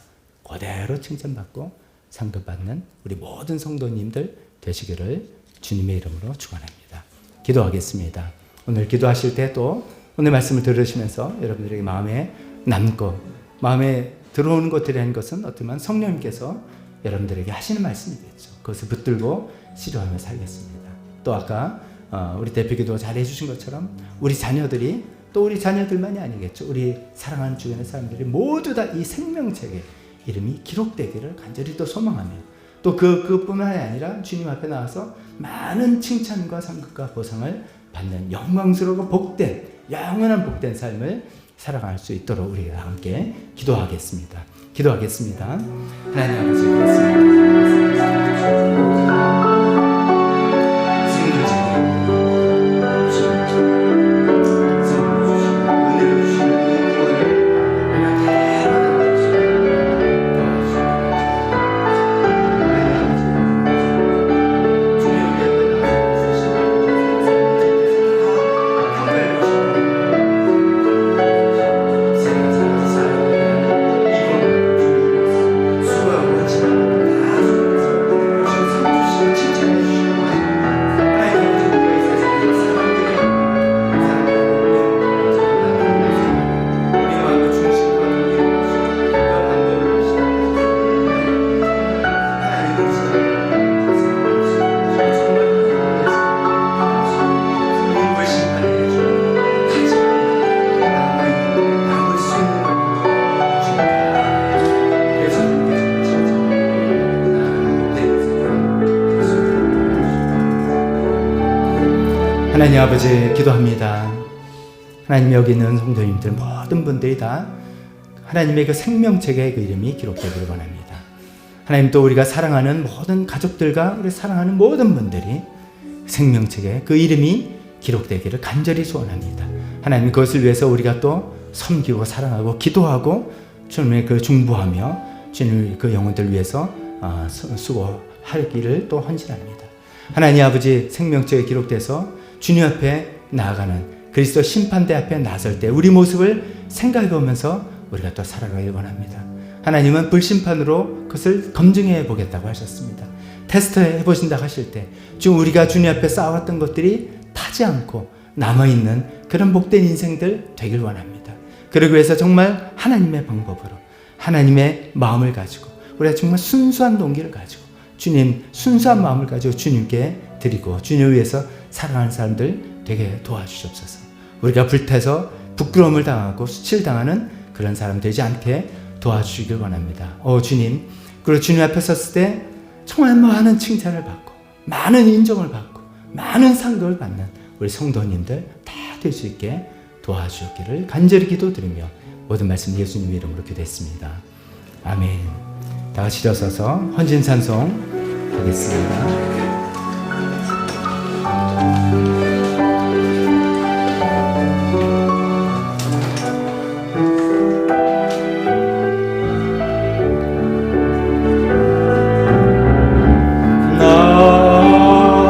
그대로 칭찬받고 상급받는 우리 모든 성도님들 되시기를 주님의 이름으로 축원합니다. 기도하겠습니다. 오늘 기도하실 때 또 오늘 말씀을 들으시면서 여러분들에게 마음에 남고 마음에 들어오는 것들이라는 것은 어쩌면 성령님께서 여러분들에게 하시는 말씀이겠죠. 그것을 붙들고 시도하며 살겠습니다. 또 아까 우리 대표 기도 잘 해주신 것처럼 우리 자녀들이, 또 우리 자녀들만이 아니겠죠. 우리 사랑하는 주변의 사람들이 모두 다 이 생명책에 이름이 기록되기를 간절히 또 소망하며, 또 그뿐만이 아니라 주님 앞에 나와서 많은 칭찬과 상급과 보상을 받는 영광스러워 복된, 영원한 복된 삶을 살아갈 수 있도록 우리가 함께 기도하겠습니다. 기도하겠습니다. 하나님 아버지, 하나님 아버지 기도합니다. 하나님, 여기 있는 성도님들 모든 분들이 다 하나님의 그 생명책에 그 이름이 기록되기를 원합니다. 하나님, 또 우리가 사랑하는 모든 가족들과 우리 사랑하는 모든 분들이 생명책에 그 이름이 기록되기를 간절히 소원합니다. 하나님, 그것을 위해서 우리가 또 섬기고 사랑하고 기도하고 주님의 그 중보하며 주님의 그 영혼들 위해서 수고하기를 또 헌신합니다. 하나님 아버지, 생명책에 기록돼서 주님 앞에 나아가는 그리스도 심판대 앞에 나설 때 우리 모습을 생각해 보면서 우리가 또 살아가길 원합니다. 하나님은 불심판으로 그것을 검증해 보겠다고 하셨습니다. 테스트해 보신다고 하실 때 지금 우리가 주님 앞에 쌓아왔던 것들이 타지 않고 남아있는 그런 복된 인생들 되길 원합니다. 그러기 위해서 정말 하나님의 방법으로, 하나님의 마음을 가지고 우리가 정말 순수한 동기를 가지고 주님, 순수한 마음을 가지고 주님께 드리고 주님을 위해서 사랑하는 사람들 되게 도와주시옵소서. 우리가 불태서 부끄러움을 당하고 수치를 그런 사람 되지 않게 도와주시길 원합니다. 주님, 그리고 주님 앞에 섰을 때 정말 많은 칭찬을 받고 많은 인정을 받고 많은 상급을 받는 우리 성도님들 다 될 수 있게 도와주시기를 간절히 기도드리며 모든 말씀 예수님 이름으로 기도했습니다. 아멘. 다 같이 일어서서 헌신찬송 하겠습니다. 나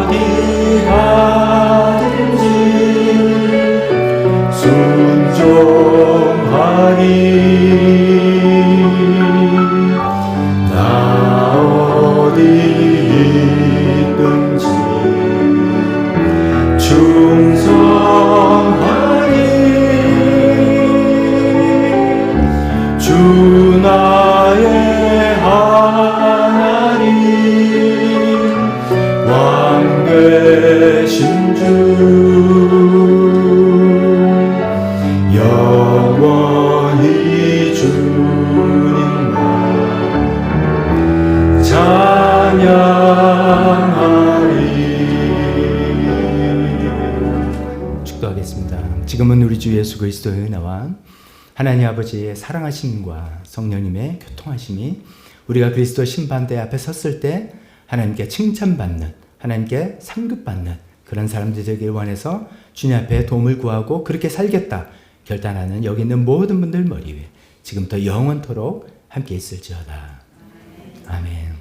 영원히 주님만 찬양하리. 축도하겠습니다. 지금은 우리 주 예수 그리스도의 은혜와 하나님 아버지의 사랑하심과 성령님의 교통하심이 우리가 그리스도 심판대 앞에 섰을 때 하나님께 칭찬받는, 하나님께 상급받는 그런 사람들이 되길 원해서 주님 앞에 도움을 구하고 그렇게 살겠다 결단하는 여기 있는 모든 분들 머리 위에 지금부터 영원토록 함께 있을지어다. 아멘.